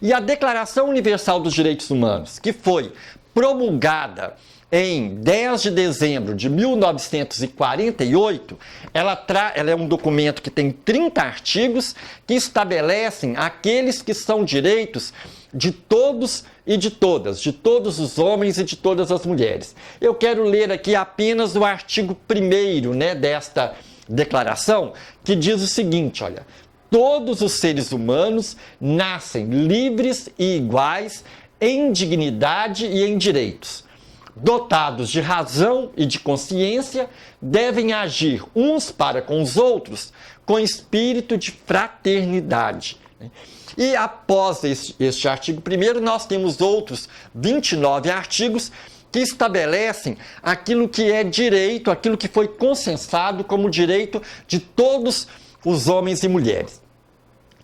E a Declaração Universal dos Direitos Humanos, que foi promulgada em 10 de dezembro de 1948, ela é um documento que tem 30 artigos que estabelecem aqueles que são direitos de todos e de todas, de todos os homens e de todas as mulheres. Eu quero ler aqui apenas o artigo 1º, né, desta declaração, que diz o seguinte, olha: todos os seres humanos nascem livres e iguais em dignidade e em direitos. Dotados de razão e de consciência, devem agir uns para com os outros com espírito de fraternidade. E após este artigo 1º, nós temos outros 29 artigos que estabelecem aquilo que é direito, aquilo que foi consensado como direito de todos os homens e mulheres.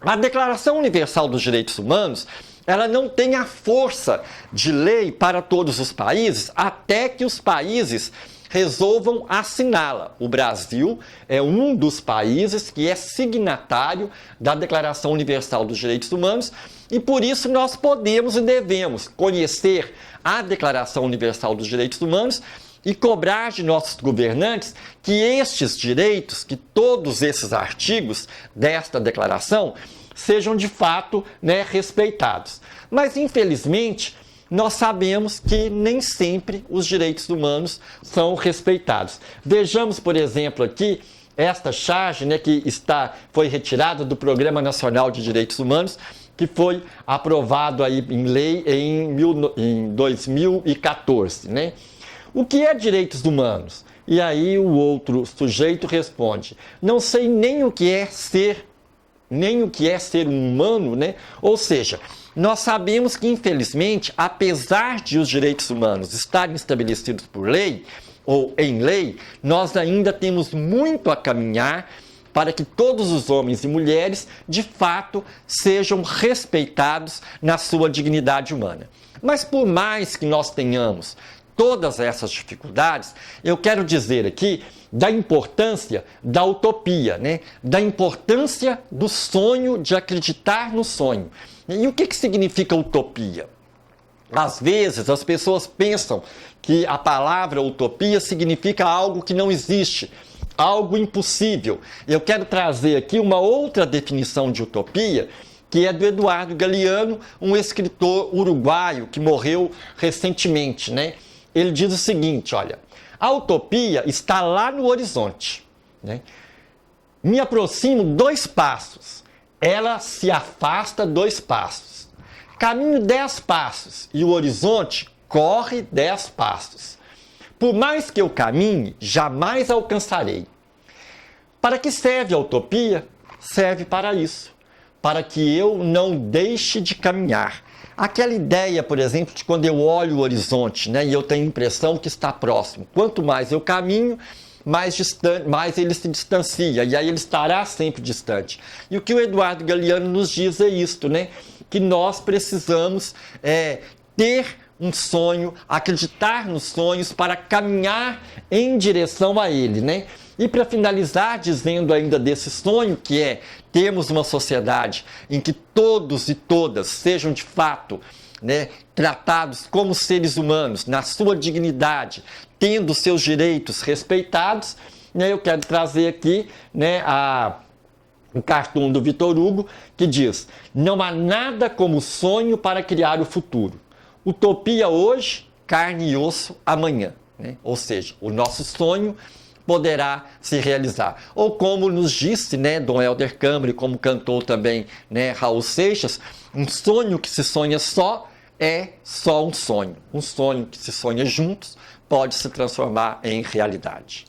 A Declaração Universal dos Direitos Humanos, ela não tem a força de lei para todos os países até que os países resolvam assiná-la. O Brasil é um dos países que é signatário da Declaração Universal dos Direitos Humanos e por isso nós podemos e devemos conhecer a Declaração Universal dos Direitos Humanos e cobrar de nossos governantes que estes direitos, que todos esses artigos desta declaração sejam de fato, né, respeitados. Mas, infelizmente, nós sabemos que nem sempre os direitos humanos são respeitados. Vejamos, por exemplo, aqui esta charge, né, que foi retirada do Programa Nacional de Direitos Humanos, que foi aprovado aí em lei em 2014. Né? O que é direitos humanos? E aí o outro sujeito responde: não sei nem o que é ser um humano, né? Ou seja, nós sabemos que, infelizmente, apesar de os direitos humanos estarem estabelecidos por lei, ou em lei, nós ainda temos muito a caminhar para que todos os homens e mulheres, de fato, sejam respeitados na sua dignidade humana. Mas por mais que nós tenhamos todas essas dificuldades, eu quero dizer aqui da importância da utopia, né? Da importância do sonho, de acreditar no sonho. E o que significa utopia? Às vezes as pessoas pensam que a palavra utopia significa algo que não existe, algo impossível. Eu quero trazer aqui uma outra definição de utopia, que é do Eduardo Galeano, um escritor uruguaio que morreu recentemente, né? Ele diz o seguinte, olha, a utopia está lá no horizonte, né? Me aproximo 2 passos, ela se afasta 2 passos. Caminho 10 passos e o horizonte corre 10 passos. Por mais que eu caminhe, jamais alcançarei. Para que serve a utopia? Serve para isso, para que eu não deixe de caminhar. Aquela ideia, por exemplo, de quando eu olho o horizonte, né, e eu tenho a impressão que está próximo. Quanto mais eu caminho, mais ele se distancia, e aí ele estará sempre distante. E o que o Eduardo Galeano nos diz é isto, né? Que nós precisamos ter um sonho, acreditar nos sonhos para caminhar em direção a ele, né? E para finalizar, dizendo ainda desse sonho, que é termos uma sociedade em que todos e todas sejam de fato, né, tratados como seres humanos, na sua dignidade, tendo seus direitos respeitados, né, eu quero trazer aqui, né, um cartoon do Victor Hugo que diz: não há nada como sonho para criar o futuro. Utopia hoje, carne e osso amanhã. Né? Ou seja, o nosso sonho poderá se realizar. Ou como nos disse, né, Dom Helder Câmara, como cantou também, né, Raul Seixas, um sonho que se sonha só é só um sonho. Um sonho que se sonha juntos pode se transformar em realidade.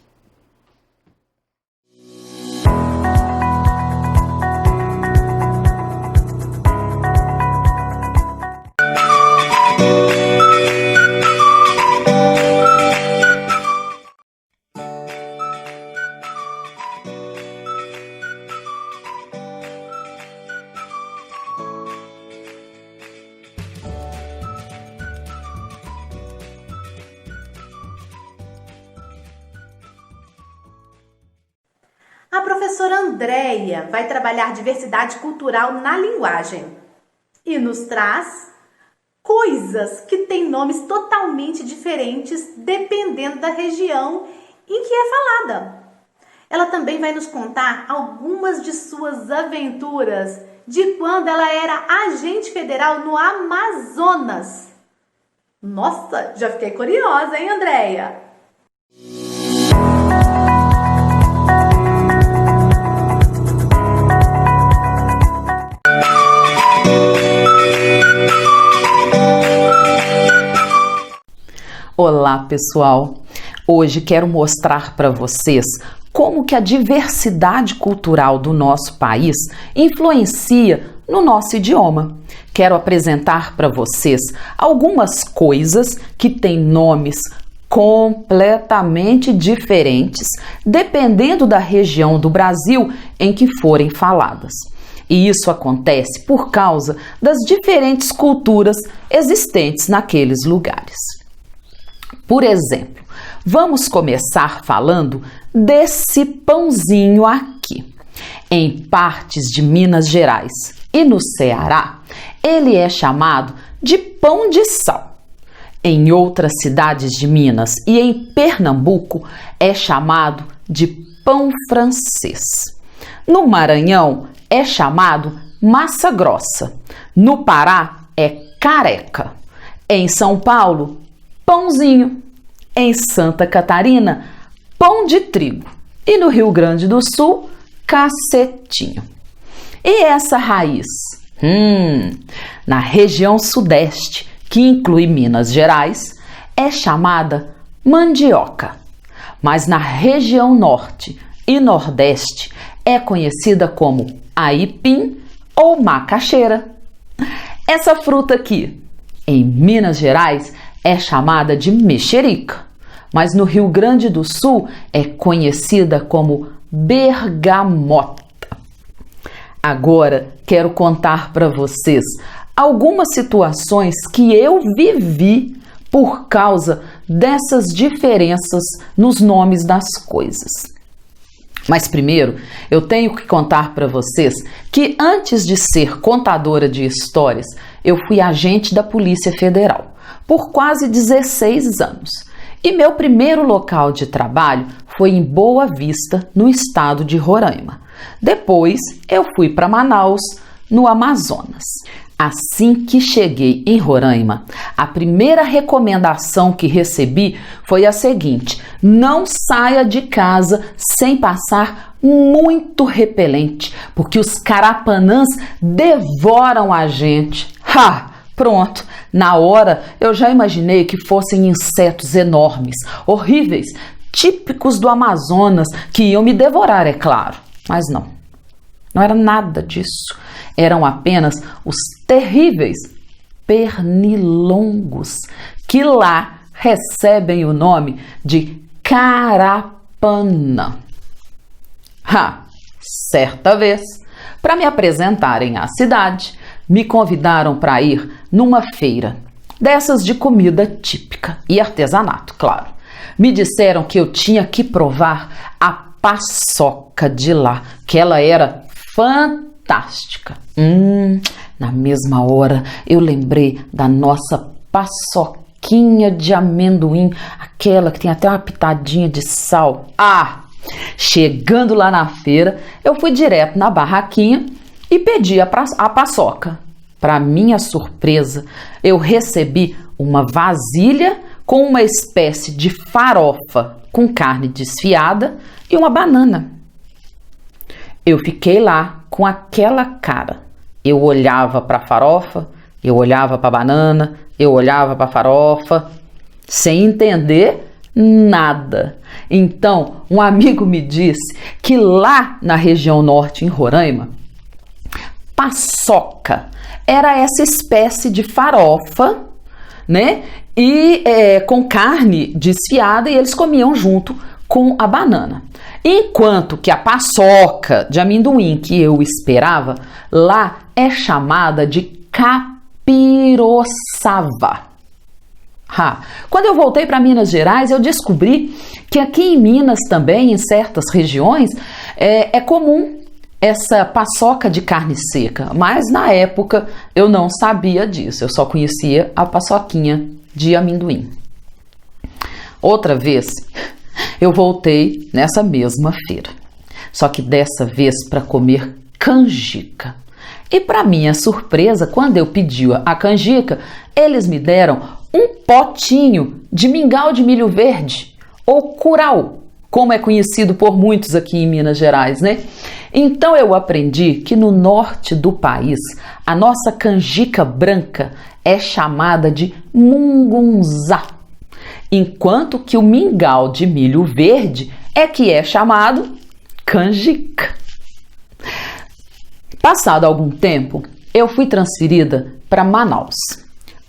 A professora Andréia vai trabalhar diversidade cultural na linguagem e nos traz coisas que têm nomes totalmente diferentes dependendo da região em que é falada. Ela também vai nos contar algumas de suas aventuras de quando ela era agente federal no Amazonas. Nossa, já fiquei curiosa, hein, Andréia? Olá, pessoal! Hoje quero mostrar para vocês como que a diversidade cultural do nosso país influencia no nosso idioma. Quero apresentar para vocês algumas coisas que têm nomes completamente diferentes, dependendo da região do Brasil em que forem faladas. E isso acontece por causa das diferentes culturas existentes naqueles lugares. Por exemplo, vamos começar falando desse pãozinho aqui. Em partes de Minas Gerais e no Ceará, ele é chamado de pão de sal. Em outras cidades de Minas e em Pernambuco, é chamado de pão francês. No Maranhão, é chamado massa grossa. No Pará, é careca. Em São Paulo, pãozinho. Em Santa Catarina, pão de trigo. E no Rio Grande do Sul, cacetinho. E essa raiz? Na região sudeste, que inclui Minas Gerais, é chamada mandioca. Mas na região norte e nordeste, é conhecida como aipim ou macaxeira. Essa fruta aqui, em Minas Gerais, é chamada de mexerica, mas no Rio Grande do Sul é conhecida como bergamota. Agora quero contar para vocês algumas situações que eu vivi por causa dessas diferenças nos nomes das coisas. Mas primeiro, eu tenho que contar para vocês que antes de ser contadora de histórias, eu fui agente da Polícia Federal por quase 16 anos. E meu primeiro local de trabalho foi em Boa Vista, no estado de Roraima. Depois, eu fui para Manaus, no Amazonas. Assim que cheguei em Roraima, a primeira recomendação que recebi foi a seguinte: não saia de casa sem passar muito repelente, porque os carapanãs devoram a gente. Pronto, na hora eu já imaginei que fossem insetos enormes, horríveis, típicos do Amazonas, que iam me devorar, é claro. Mas não era nada disso. Eram apenas os terríveis pernilongos, que lá recebem o nome de carapana. Certa vez, para me apresentarem à cidade, me convidaram para ir numa feira, dessas de comida típica e artesanato, claro. Me disseram que eu tinha que provar a paçoca de lá, que ela era fantástica. Na mesma hora eu lembrei da nossa paçoquinha de amendoim, aquela que tem até uma pitadinha de sal. Chegando lá na feira, eu fui direto na barraquinha e pedi a paçoca. Para minha surpresa, eu recebi uma vasilha com uma espécie de farofa com carne desfiada e uma banana. Eu fiquei lá com aquela cara. Eu olhava para a farofa, eu olhava para a banana, eu olhava para a farofa, sem entender nada. Então, um amigo me disse que lá na região norte, em Roraima, paçoca era essa espécie de farofa, né? E com carne desfiada, e eles comiam junto com a banana. Enquanto que a paçoca de amendoim que eu esperava, lá é chamada de capiroçava. Quando eu voltei para Minas Gerais, eu descobri que aqui em Minas também, em certas regiões, é comum essa paçoca de carne seca, mas na época eu não sabia disso, eu só conhecia a paçoquinha de amendoim. Outra vez, eu voltei nessa mesma feira, só que dessa vez para comer canjica. E para minha surpresa, quando eu pedi a canjica, eles me deram um potinho de mingau de milho verde, ou curau, como é conhecido por muitos aqui em Minas Gerais, né? Então eu aprendi que no norte do país, a nossa canjica branca é chamada de mungunzá, enquanto que o mingau de milho verde é que é chamado canjica. Passado algum tempo, eu fui transferida para Manaus,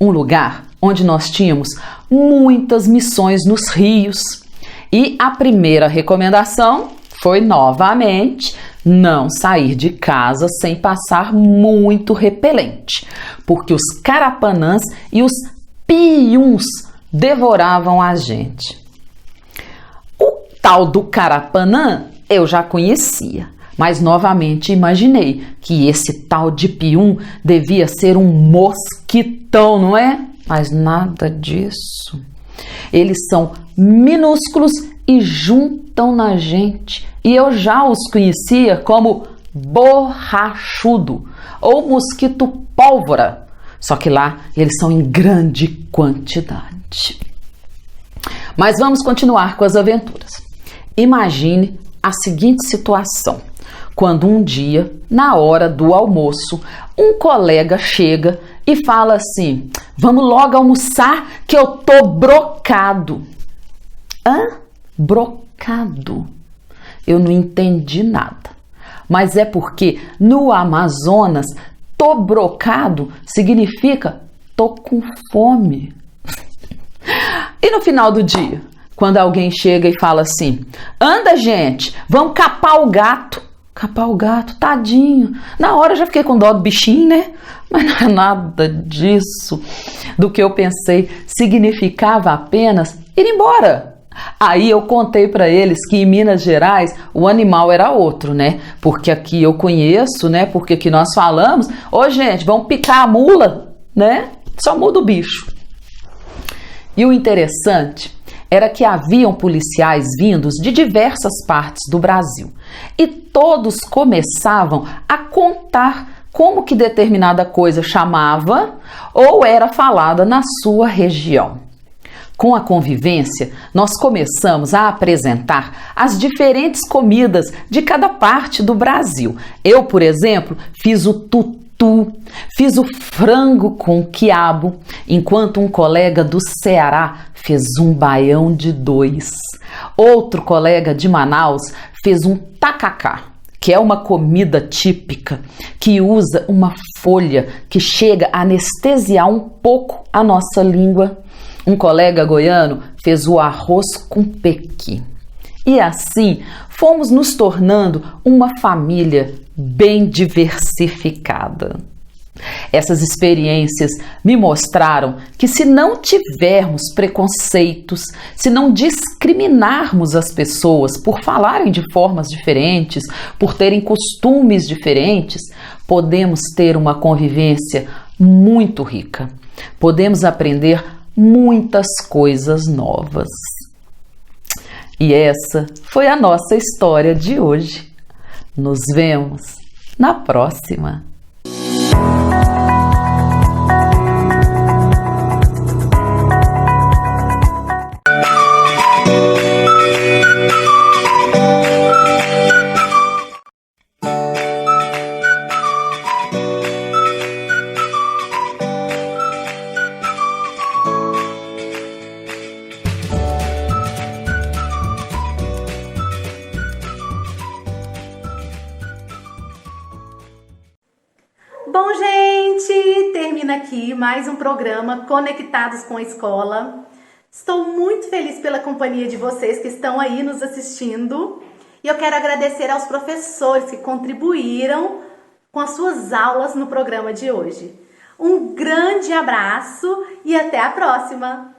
um lugar onde nós tínhamos muitas missões nos rios. E a primeira recomendação foi novamente não sair de casa sem passar muito repelente, porque os carapanãs e os piuns devoravam a gente. O tal do carapanã eu já conhecia, mas novamente imaginei que esse tal de pium devia ser um mosquitão, não é? Mas nada disso. Eles são minúsculos e juntam na gente. E eu já os conhecia como borrachudo ou mosquito pólvora. Só que lá eles são em grande quantidade. Mas vamos continuar com as aventuras. Imagine a seguinte situação. Quando um dia, na hora do almoço, um colega chega e fala assim: vamos logo almoçar que eu tô brocado. Brocado? Eu não entendi nada. Mas é porque no Amazonas, tô brocado significa tô com fome. E no final do dia, quando alguém chega e fala assim: anda, gente, vamos capar o gato. Capar o gato, tadinho. Na hora eu já fiquei com dó do bichinho, né? Mas não é nada disso do que eu pensei. Significava apenas ir embora. Aí eu contei para eles que em Minas Gerais o animal era outro, né? Porque aqui eu conheço, né? Porque aqui nós falamos: ô gente, vamos picar a mula, né? Só muda o bicho. E o interessante era que haviam policiais vindos de diversas partes do Brasil e todos começavam a contar como que determinada coisa chamava ou era falada na sua região. Com a convivência, nós começamos a apresentar as diferentes comidas de cada parte do Brasil. Eu, por exemplo, fiz o tutu, fiz o frango com quiabo, enquanto um colega do Ceará fez um baião de 2. Outro colega de Manaus fez um tacacá, que é uma comida típica que usa uma folha que chega a anestesiar um pouco a nossa língua. Um colega goiano fez o arroz com pequi. E assim fomos nos tornando uma família bem diversificada. Essas experiências me mostraram que se não tivermos preconceitos, se não discriminarmos as pessoas por falarem de formas diferentes, por terem costumes diferentes, podemos ter uma convivência muito rica. Podemos aprender muitas coisas novas. E essa foi a nossa história de hoje. Nos vemos na próxima. Bom, gente, termina aqui mais um programa Conectados com a Escola. Estou muito feliz pela companhia de vocês que estão aí nos assistindo. E eu quero agradecer aos professores que contribuíram com as suas aulas no programa de hoje. Um grande abraço e até a próxima!